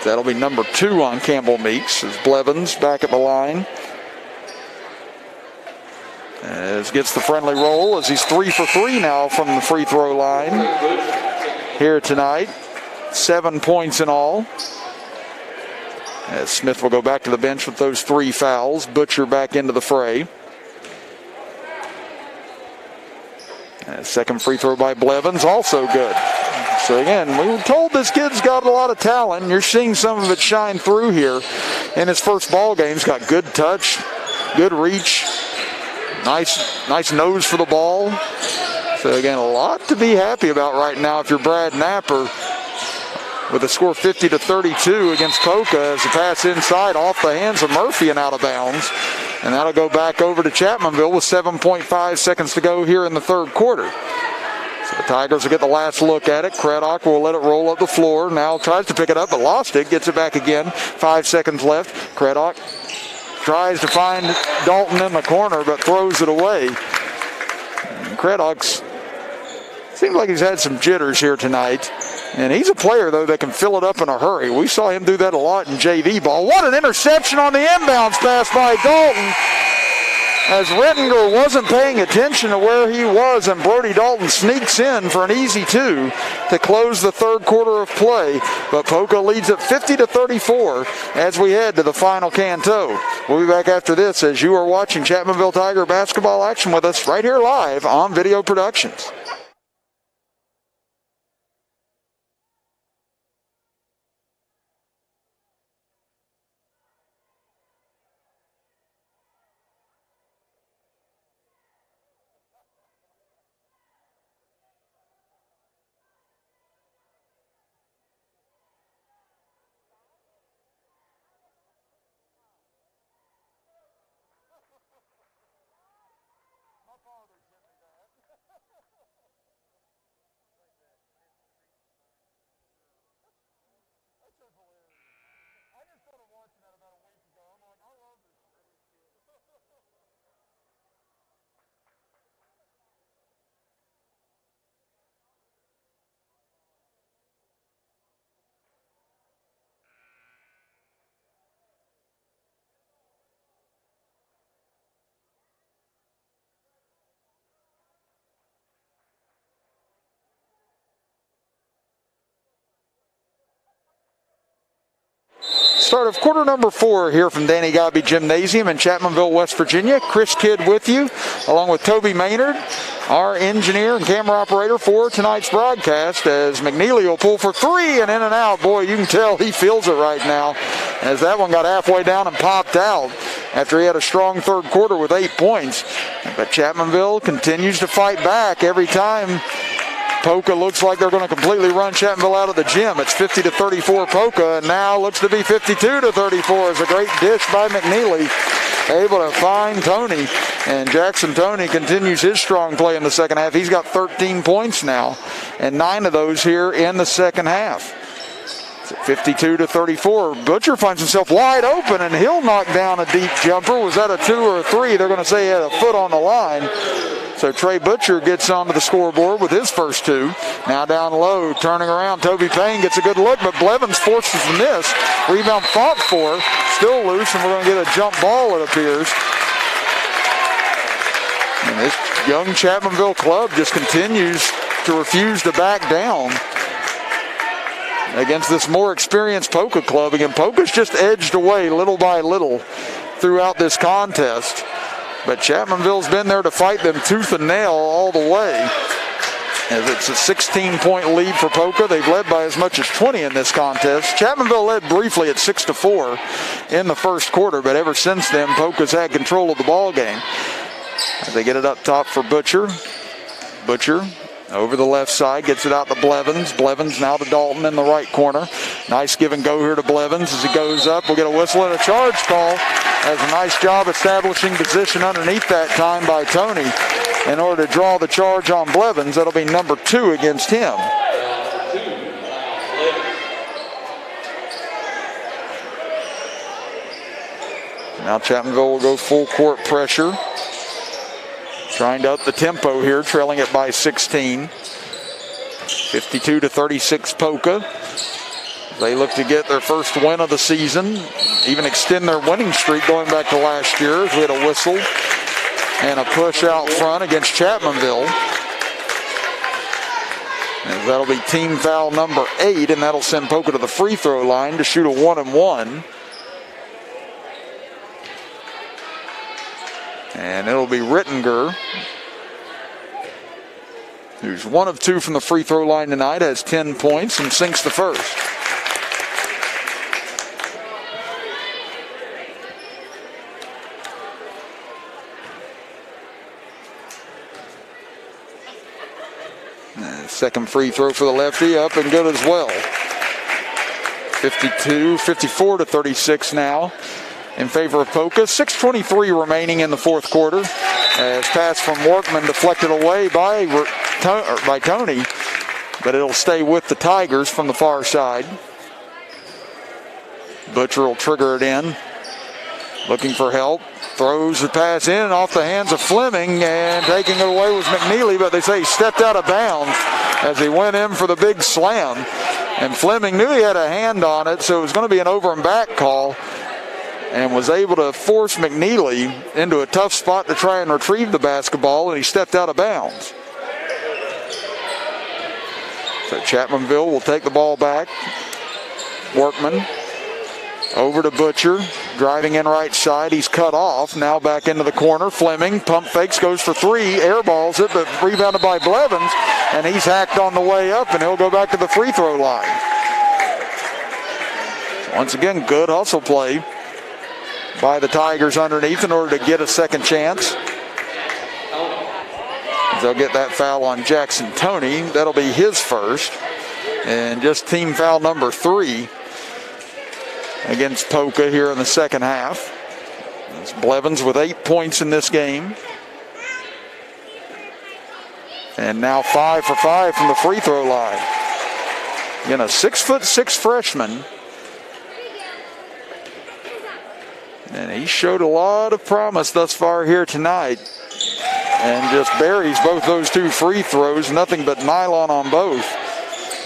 That'll be number 2 on Campbell Meeks as Blevins back at the line. As gets the friendly roll as he's 3 for 3 now from the free throw line here tonight. 7 points in all. As Smith will go back to the bench with those 3 fouls. Butcher back into the fray. Second free throw by Blevins, also good. So again, we were told this kid's got a lot of talent, and you're seeing some of it shine through here in his first ball game. He's got good touch, good reach, nice nose for the ball. So again, a lot to be happy about right now if you're Brad Napper, with a score 50-32 against Poca as the pass inside off the hands of Murphy and out of bounds. And that'll go back over to Chapmanville with 7.5 seconds to go here in the third quarter. So the Tigers will get the last look at it. Craddock will let it roll up the floor. Now tries to pick it up, but lost it. Gets it back again. 5 seconds left. Craddock tries to find Dalton in the corner, but throws it away. And Craddock's Seems like he's had some jitters here tonight. And he's a player, though, that can fill it up in a hurry. We saw him do that a lot in JV ball. What an interception on the inbounds pass by Dalton, as Rittinger wasn't paying attention to where he was, and Brody Dalton sneaks in for an easy 2 to close the third quarter of play. But Poca leads at 50-34 as we head to the final canto. We'll be back after this as you are watching Chapmanville Tiger basketball action with us right here live on Video Productions. Start of quarter number 4 here from Danny Gobby Gymnasium in Chapmanville, West Virginia. Chris Kidd with you, along with Toby Maynard, our engineer and camera operator for tonight's broadcast, as McNeely will pull for 3 and in and out. Boy, you can tell he feels it right now, as that one got halfway down and popped out after he had a strong third quarter with 8 points. But Chapmanville continues to fight back every time Poca looks like they're going to completely run Chapmanville out of the gym. It's 50-34 Poca, and now looks to be 52-34 as a great dish by McNeely, able to find Tony. And Jackson Tony continues his strong play in the second half. He's got 13 points now, and 9 of those here in the second half. 52-34. Butcher finds himself wide open, and he'll knock down a deep jumper. Was that a 2 or a 3? They're going to say he had a foot on the line. So Trey Butcher gets onto the scoreboard with his first 2. Now down low, turning around. Toby Payne gets a good look, but Blevins forces the miss. Rebound fought for, still loose, and we're going to get a jump ball, it appears. And this young Chapmanville club just continues to refuse to back down against this more experienced Poca club. Again, Poca's just edged away little by little throughout this contest. But Chapmanville's been there to fight them tooth and nail all the way. As it's a 16-point lead for Poca. They've led by as much as 20 in this contest. Chapmanville led briefly at 6-4 in the first quarter, but ever since then, Poca's had control of the ball game. As they get it up top for Butcher. Butcher over the left side, gets it out to Blevins. Blevins now to Dalton in the right corner. Nice give and go here to Blevins as he goes up. We'll get a whistle and a charge call. Has a nice job establishing position underneath that time by Tony in order to draw the charge on Blevins. That'll be number 2 against him. Now Chapmanville will go full court pressure, trying to up the tempo here, trailing it by 16. 52-36 Poca. They look to get their first win of the season, even extend their winning streak going back to last year, as we had a whistle and a push out front against Chapmanville. And that'll be team foul number 8, and that'll send Poca to the free throw line to shoot a 1-and-1. And it'll be Rittinger, who's 1 of 2 from the free throw line tonight, has 10 points and sinks the first. And second free throw for the lefty, up and good as well. 54-36 now in favor of Poca. 6:23 remaining in the fourth quarter. As pass from Workman deflected away by Tony, but it'll stay with the Tigers from the far side. Butcher will trigger it in. Looking for help. Throws the pass in and off the hands of Fleming, and taking it away was McNeely, but they say he stepped out of bounds as he went in for the big slam. And Fleming knew he had a hand on it, so it was going to be an over and back call, and was able to force McNeely into a tough spot to try and retrieve the basketball, and he stepped out of bounds. So Chapmanville will take the ball back. Workman over to Butcher, driving in right side. He's cut off. Now back into the corner. Fleming pump fakes, goes for three, airballs it, but rebounded by Blevins, and he's hacked on the way up, and he'll go back to the free throw line. Once again, good hustle play by the Tigers underneath in order to get a second chance. They'll get that foul on Jackson Toney. That'll be his first, and just team foul number 3 against Poca here in the second half. It's Blevins with 8 points in this game. And now 5 for 5 from the free throw line. Again, a 6'6" freshman. And he showed a lot of promise thus far here tonight. And just buries both those 2 free throws, nothing but nylon on both.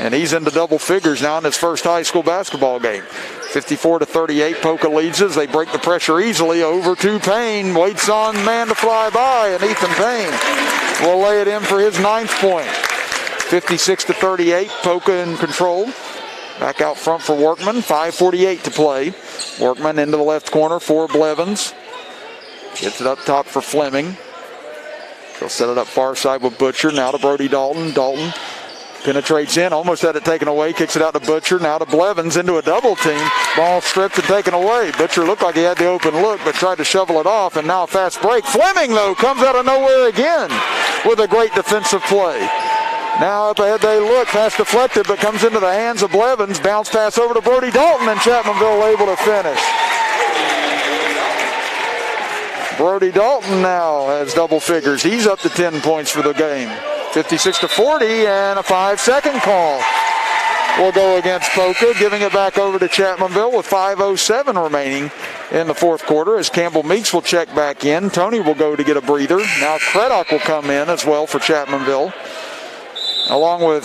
And he's into double figures now in his first high school basketball game. 54-38, Poca leads as they break the pressure easily. Over to Payne, waits on man to fly by, and Ethan Payne will lay it in for his 9th point. 56-38, Poca in control. Back out front for Workman, 5:48 to play. Workman into the left corner for Blevins. Gets it up top for Fleming. He'll set it up far side with Butcher, now to Brody Dalton. Dalton penetrates in, almost had it taken away, kicks it out to Butcher, now to Blevins into a double team. Ball stripped and taken away. Butcher looked like he had the open look, but tried to shovel it off, and now a fast break. Fleming, though, comes out of nowhere again with a great defensive play. Now up ahead they look, pass deflected, but comes into the hands of Blevins. Bounce pass over to Brody Dalton, and Chapmanville able to finish. Brody Dalton now has double figures. He's up to 10 points for the game. 56-40, and a 5-second call will go against Poca, giving it back over to Chapmanville with 5:07 remaining in the fourth quarter as Campbell Meeks will check back in. Toney will go to get a breather. Now Craddock will come in as well for Chapmanville, along with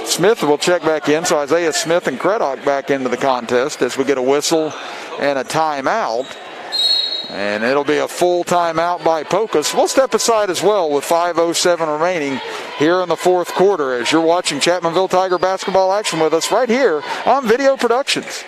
Smith will check back in. So Isaiah Smith and Craddock back into the contest as we get a whistle and a timeout. And it'll be a full timeout by Poca. So we'll step aside as well with 5:07 remaining here in the fourth quarter as you're watching Chapmanville Tiger basketball action with us right here on Video Productions.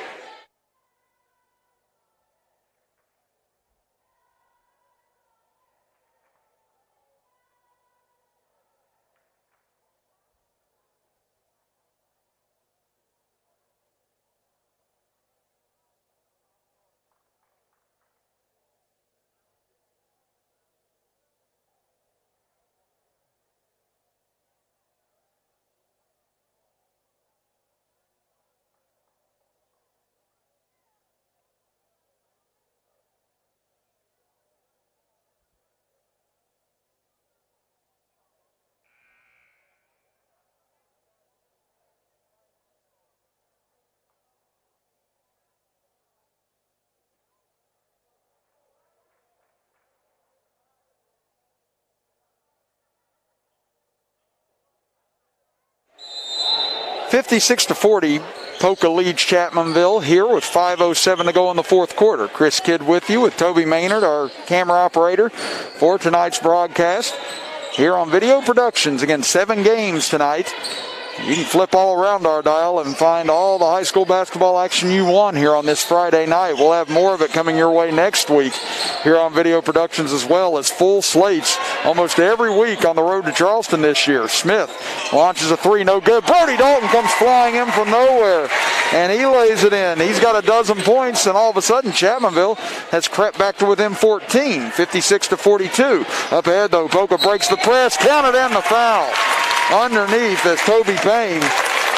(56-40), Poca leads Chapmanville here with 5:07 to go in the fourth quarter. Chris Kidd with you with Toby Maynard, our camera operator, for tonight's broadcast here on Video Productions. Again, 7 games tonight. You can flip all around our dial and find all the high school basketball action you want here on this Friday night. We'll have more of it coming your way next week here on Video Productions, as well as full slates almost every week on the road to Charleston this year. Smith launches a 3, no good. Brody Dalton comes flying in from nowhere, and he lays it in. He's got a dozen points, and all of a sudden Chapmanville has crept back to within 14, 56-42. Up ahead, though, Poca breaks the press, counted and the foul. Underneath as Toby Payne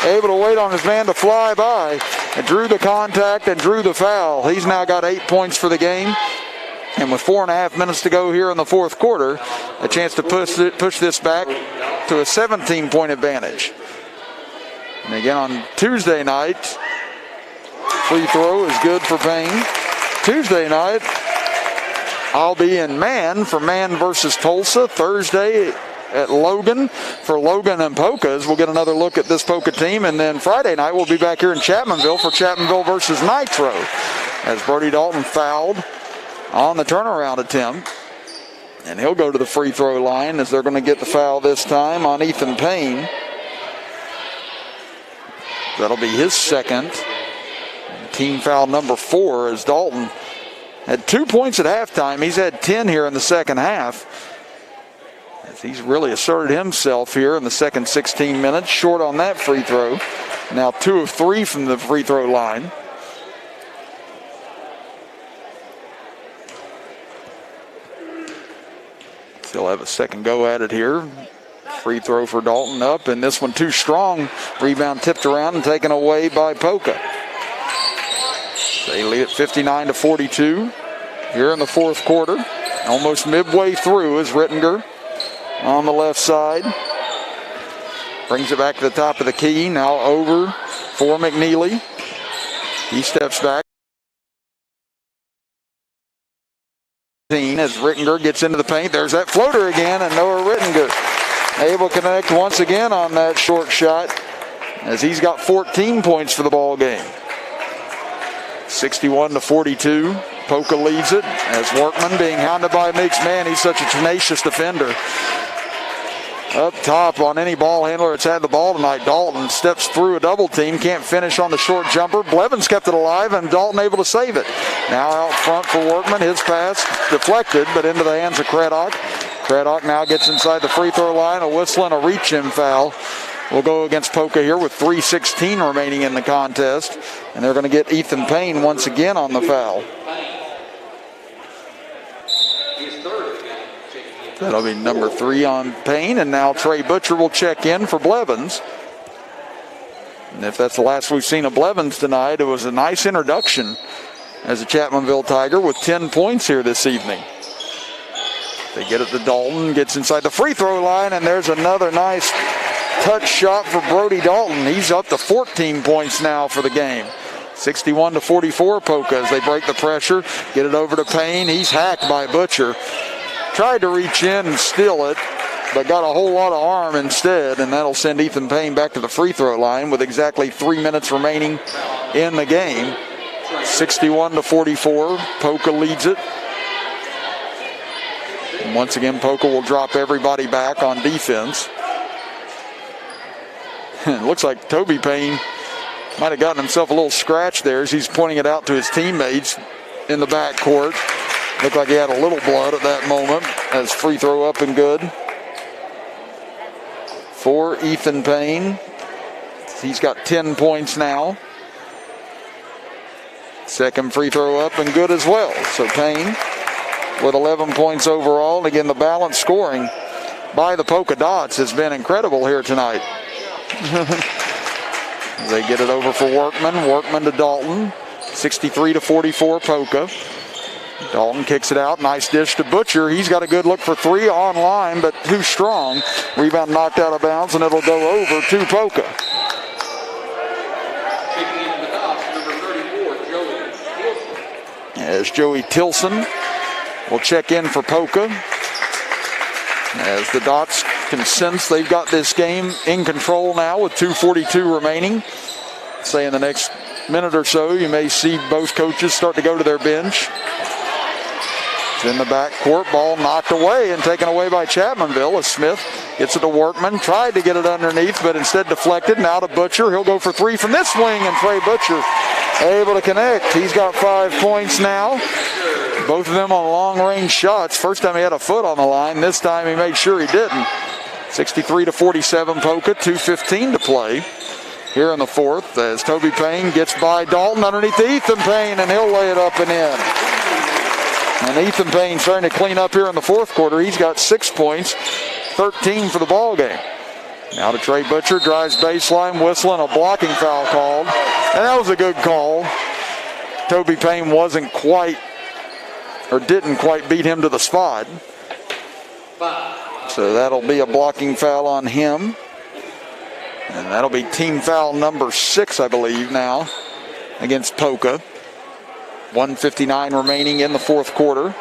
able to wait on his man to fly by and drew the contact and drew the foul. He's now got 8 points for the game. And with 4.5 minutes to go here in the fourth quarter, a chance to push this back to a 17-point advantage. And again on Tuesday night, free throw is good for Payne. Tuesday night, I'll be in Man for Man versus Tulsa. Thursday at Logan for Logan and Poca's. We'll get another look at this Poca team. And then Friday night, we'll be back here in Chapmanville for Chapmanville versus Nitro, as Brody Dalton fouled on the turnaround attempt. And he'll go to the free throw line as they're going to get the foul this time on Ethan Payne. That'll be his second. Team foul number 4 as Dalton had 2 points at halftime. He's had 10 here in the second half. As he's really asserted himself here in the second 16 minutes. Short on that free throw. Now 2 of 3 from the free throw line. Still have a second go at it here. Free throw for Dalton up, and this one too strong. Rebound tipped around and taken away by Poca. They lead at 59-42 here in the fourth quarter. Almost midway through is Rittinger on the left side. Brings it back to the top of the key. Now over for McNeely. He steps back. As Rittinger gets into the paint. There's that floater again, and Noah Rittinger able to connect once again on that short shot, as he's got 14 points for the ball game. 61-42. Poca leads it as Workman being hounded by Meeks. Man, he's such a tenacious defender. Up top on any ball handler that's had the ball tonight, Dalton steps through a double team, can't finish on the short jumper. Blevins kept it alive, and Dalton able to save it. Now out front for Workman. His pass deflected, but into the hands of Craddock. Craddock now gets inside the free throw line. A whistle and a reach-in foul will go against Poca here with 3:16 remaining in the contest. And they're going to get Ethan Payne once again on the foul. That'll be number 3 on Payne. And now Trey Butcher will check in for Blevins. And if that's the last we've seen of Blevins tonight, it was a nice introduction as a Chapmanville Tiger with 10 points here this evening. They get it to Dalton, gets inside the free throw line, and there's another nice touch shot for Brody Dalton. He's up to 14 points now for the game. 61-44 Poca as they break the pressure, get it over to Payne. He's hacked by Butcher. Tried to reach in and steal it, but got a whole lot of arm instead, and that'll send Ethan Payne back to the free throw line with exactly 3 minutes remaining in the game. 61-44, Poca leads it. And once again, Poca will drop everybody back on defense. It looks like Toby Payne might have gotten himself a little scratch there as he's pointing it out to his teammates in the backcourt. Looked like he had a little blood at that moment as free throw up and good for Ethan Payne. He's got 10 points now. Second free throw up and good as well. So Payne with 11 points overall. And again, the balanced scoring by the Poca Dots has been incredible here tonight. They get it over for Workman. Workman to Dalton. 63-44 Poca. Dalton kicks it out. Nice dish to Butcher. He's got a good look for 3 online, but too strong. Rebound knocked out of bounds, and it'll go over to Poca. As Joey Tilson will check in for Poca. As the Dots can sense they've got this game in control now with 2:42 remaining. Say in the next minute or so, you may see both coaches start to go to their bench. It's in the backcourt, ball knocked away and taken away by Chapmanville as Smith gets it to Workman. Tried to get it underneath, but instead deflected. Now to Butcher. He'll go for 3 from this wing, and Trey Butcher able to connect. He's got 5 points now. Both of them on long-range shots. First time he had a foot on the line. This time he made sure he didn't. 63-47 Poca, 2:15 to play here in the fourth as Toby Payne gets by Dalton underneath Ethan Payne, and he'll lay it up and in. And Ethan Payne trying to clean up here in the fourth quarter. He's got 6 points, 13 for the ball game. Now to Trey Butcher, drives baseline, whistle, and a blocking foul called. And that was a good call. Toby Payne wasn't quite, or didn't quite beat him to the spot. So that'll be a blocking foul on him. And that'll be team foul number 6, I believe, now against Poca. 1:59 remaining in the fourth quarter.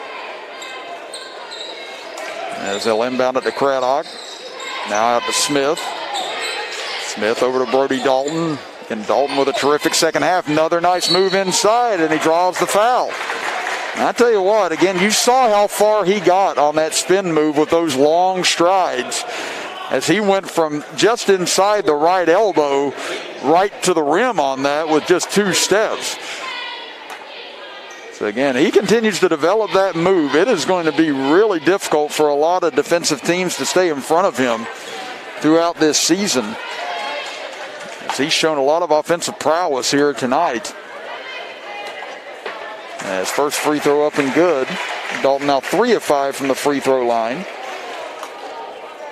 As they'll inbound it to Craddock. Now out to Smith. Smith over to Brody Dalton. And Dalton with a terrific second half. Another nice move inside, and he draws the foul. And I tell you what, again, you saw how far he got on that spin move with those long strides as he went from just inside the right elbow right to the rim on that with just 2 steps. So again, he continues to develop that move. It is going to be really difficult for a lot of defensive teams to stay in front of him throughout this season, as he's shown a lot of offensive prowess here tonight. His first free throw up and good. Dalton now 3 of 5 from the free throw line.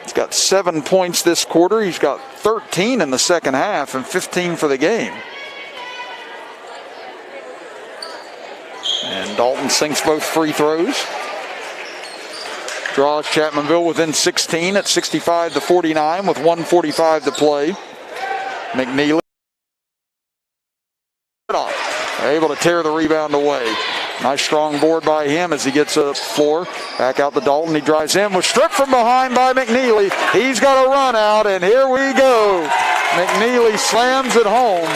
He's got 7 points this quarter. He's got 13 in the second half and 15 for the game. And Dalton sinks both free throws. Draws Chapmanville within 16 at 65-49 with 1:45 to play. McNeely able to tear the rebound away. Nice strong board by him as he gets up the floor. Back out to Dalton. He drives in, was stripped from behind by McNeely. He's got a run out, and here we go. McNeely slams it home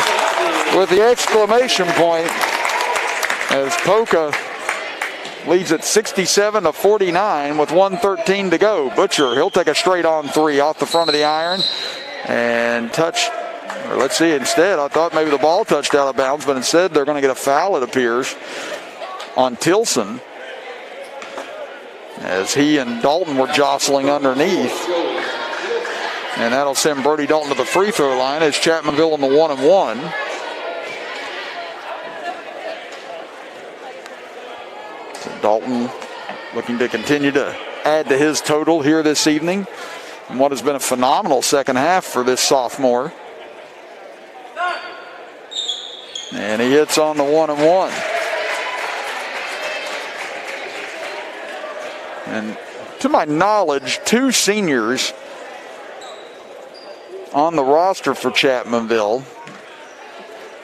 with the exclamation point as Poca leads at 67-49 with 1:13 to go. Butcher, he'll take a straight on 3 off the front of the iron and touch. Let's see, instead, I thought maybe the ball touched out of bounds, but instead they're going to get a foul, it appears, on Tilson, as he and Dalton were jostling underneath. And that'll send Brody Dalton to the free throw line as Chapmanville on the 1-and-1. So Dalton looking to continue to add to his total here this evening in what has been a phenomenal second half for this sophomore. And he hits on the 1-and-1. And to my knowledge, 2 seniors on the roster for Chapmanville.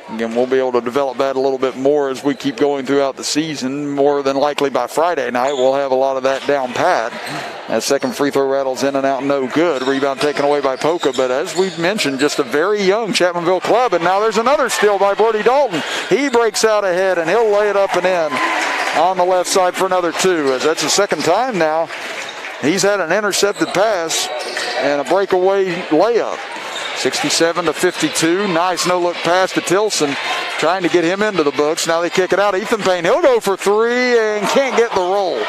Again, we'll be able to develop that a little bit more as we keep going throughout the season. More than likely by Friday night, we'll have a lot of that down pat. As second free throw rattles in and out, no good. Rebound taken away by Poca, but as we've mentioned, just a very young Chapmanville club. And now there's another steal by Brody Dalton. He breaks out ahead, and he'll lay it up and in on the left side for another 2, as that's the second time now he's had an intercepted pass and a breakaway layup. 67-52. Nice no-look pass to Tilson, trying to get him into the books. Now they kick it out. Ethan Payne, he'll go for 3 and can't get the roll.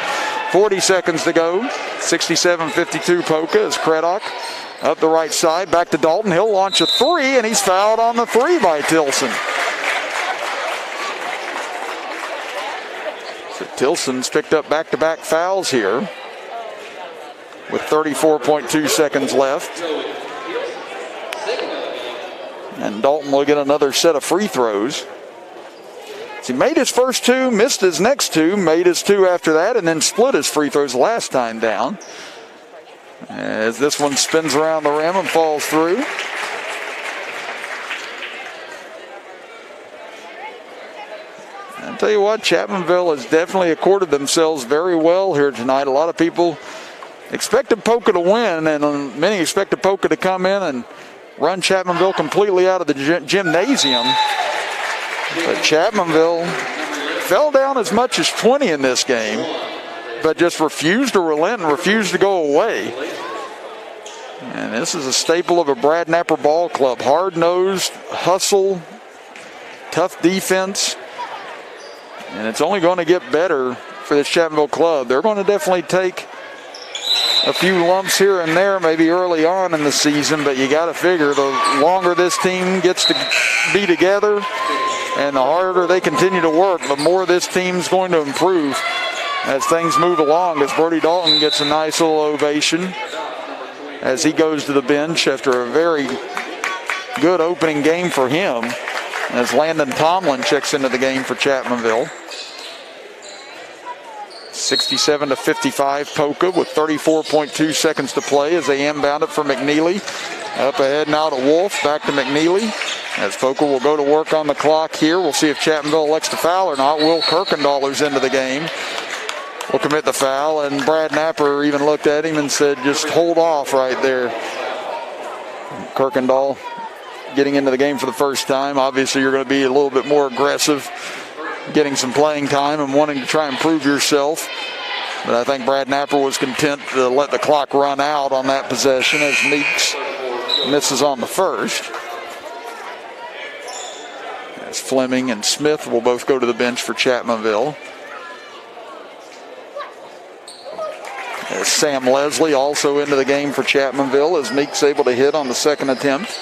40 seconds to go. 67-52 Poca as Craddock up the right side. Back to Dalton. He'll launch a 3, and he's fouled on the 3 by Tilson. So Tilson's picked up back-to-back fouls here with 34.2 seconds left. And Dalton will get another set of free throws. So he made his first 2, missed his next 2, made his 2 after that, and then split his free throws last time down. As this one spins around the rim and falls through. I'll tell you what, Chapmanville has definitely accorded themselves very well here tonight. A lot of people expected Poca to win, and many expected Poca to come in and run Chapmanville completely out of the gymnasium. But Chapmanville fell down as much as 20 in this game, but just refused to relent and refused to go away. And this is a staple of a Brad Napper ball club. Hard-nosed, hustle, tough defense. And it's only going to get better for this Chapmanville club. They're going to definitely take a few lumps here and there, maybe early on in the season, but you got to figure the longer this team gets to be together and the harder they continue to work, the more this team's going to improve as things move along. As Brody Dalton gets a nice little ovation as he goes to the bench after a very good opening game for him, as Landon Tomlin checks into the game for Chapmanville. 67-55 Poca with 34.2 seconds to play as they inbound it for McNeely. Up ahead now to Wolf, back to McNeely. As Poca will go to work on the clock here. We'll see if Chapmanville elects to foul or not. Will Kirkendall, who's into the game, will commit the foul, and Brad Napper even looked at him and said, just hold off right there. Kirkendall getting into the game for the first time. Obviously, you're going to be a little bit more aggressive, getting some playing time and wanting to try and prove yourself. But I think Brad Napper was content to let the clock run out on that possession as Meeks misses on the first. As Fleming and Smith will both go to the bench for Chapmanville. As Sam Leslie also into the game for Chapmanville as Meeks able to hit on the second attempt.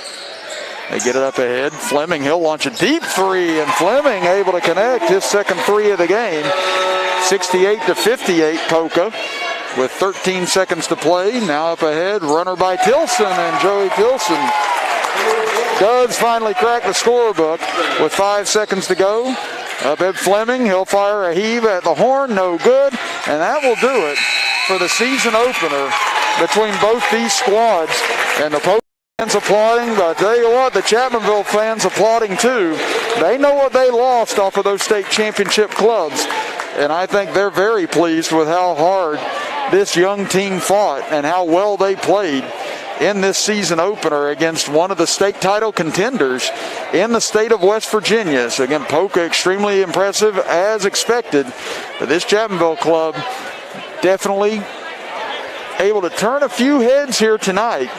They get it up ahead. Fleming, he'll launch a deep three, and Fleming able to connect his second three of the game. 68-58 Poca with 13 seconds to play. Now up ahead, runner by Tilson, and Joey Tilson does finally crack the scorebook with 5 seconds to go. Up at Fleming, he'll fire a heave at the horn, no good, and that will do it for the season opener between both these squads. And the Poca fans applauding, but I tell you what, the Chapmanville fans applauding too. They know what they lost off of those state championship clubs, and I think they're very pleased with how hard this young team fought and how well they played in this season opener against one of the state title contenders in the state of West Virginia. So again, Poca extremely impressive as expected, but this Chapmanville club definitely able to turn a few heads here tonight,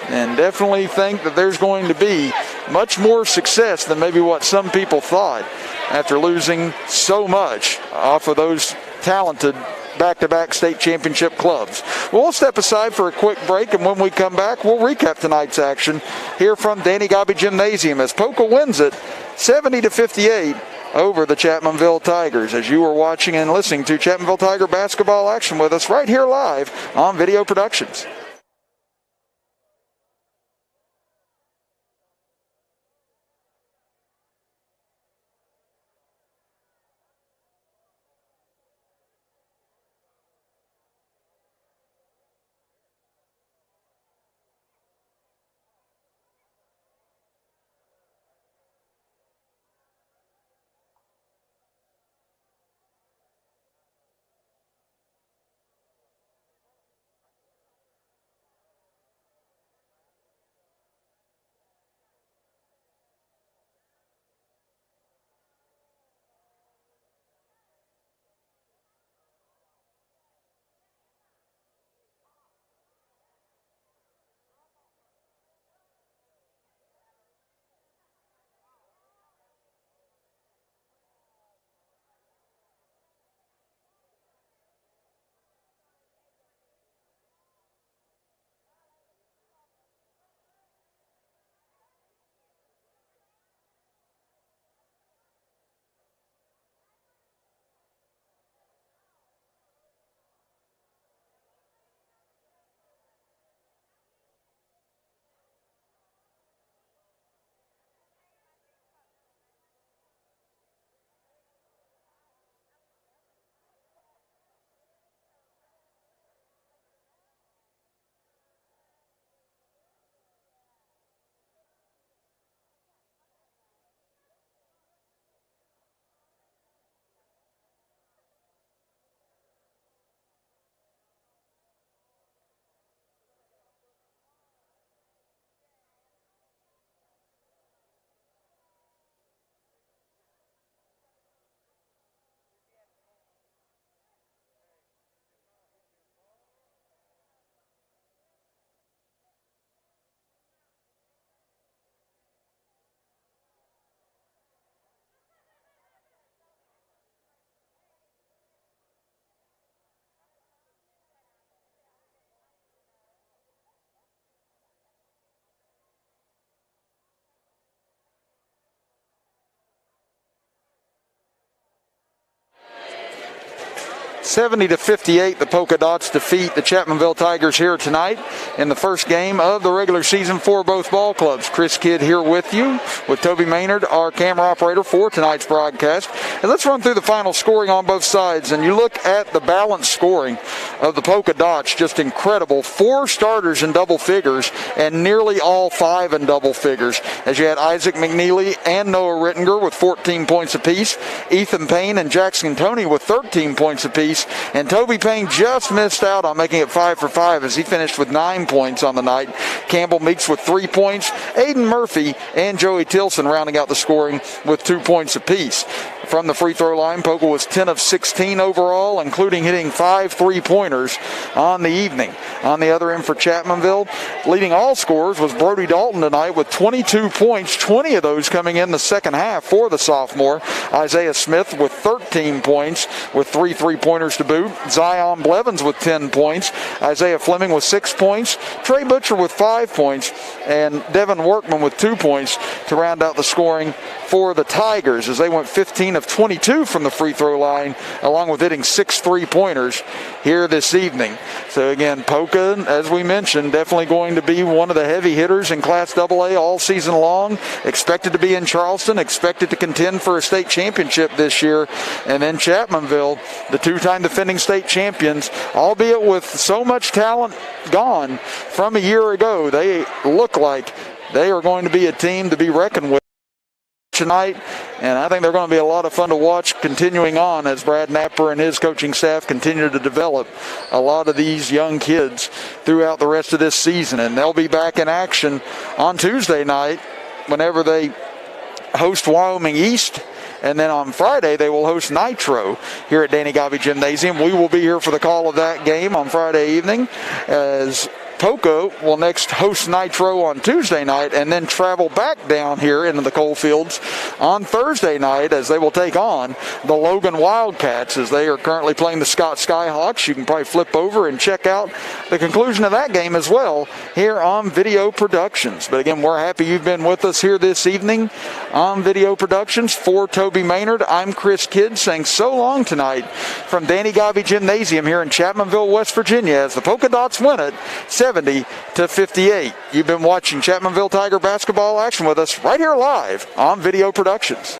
and definitely think that there's going to be much more success than maybe what some people thought after losing so much off of those talented back-to-back state championship clubs. We'll step aside for a quick break, and when we come back, we'll recap tonight's action here from Danny Gobby Gymnasium as Poca wins it 70-58 over the Chapmanville Tigers. As you are watching and listening to Chapmanville Tiger basketball action with us right here live on Video Productions. (70-58), the Polka Dots defeat the Chapmanville Tigers here tonight in the first game of the regular season for both ball clubs. Chris Kidd here with you, with Toby Maynard, our camera operator for tonight's broadcast. And let's run through the final scoring on both sides. And you look at the balanced scoring of the Polka Dots, just incredible. 4 starters in double figures and nearly all 5 in double figures, as you had Isaac McNeely and Noah Rittinger with 14 points apiece, Ethan Payne and Jackson Toney with 13 points apiece, and Toby Payne just missed out on making it 5 for 5 as he finished with 9 points on the night. Campbell Meeks with 3 points, Aiden Murphy and Joey Tilson rounding out the scoring with 2 points apiece. From the free throw line, Poca was 10 of 16 overall, including hitting 5 3-pointers on the evening. On the other end for Chapmanville, leading all scorers was Brody Dalton tonight with 22 points, 20 of those coming in the second half for the sophomore. Isaiah Smith with 13 points with 3 3-pointers to boot. Zion Blevins with 10 points. Isaiah Fleming with 6 points. Trey Butcher with 5 points. And Devin Workman with 2 points to round out the scoring for the Tigers as they went 15 of 22 from the free throw line, along with hitting 6 3-pointers here this evening. So again, Poca, as we mentioned, definitely going to be one of the heavy hitters in Class AA all season long. Expected to be in Charleston, expected to contend for a state championship this year. And then Chapmanville, the 2-time defending state champions, albeit with so much talent gone from a year ago, they look like they are going to be a team to be reckoned with tonight, and I think they're going to be a lot of fun to watch continuing on as Brad Napper and his coaching staff continue to develop a lot of these young kids throughout the rest of this season. And they'll be back in action on Tuesday night whenever they host Wyoming East. And then on Friday, they will host Nitro here at Danny Gobby Gymnasium. We will be here for the call of that game on Friday evening, as Poca will next host Nitro on Tuesday night and then travel back down here into the Coalfields on Thursday night as they will take on the Logan Wildcats as they are currently playing the Scott Skyhawks. You can probably flip over and check out the conclusion of that game as well here on Video Productions. But again, we're happy you've been with us here this evening on Video Productions. For Toby Maynard, I'm Chris Kidd saying so long tonight from Danny Gobby Gymnasium here in Chapmanville, West Virginia, as the Polka Dots win it 70-58. You've been watching Chapmanville Tiger basketball action with us right here live on Video Productions.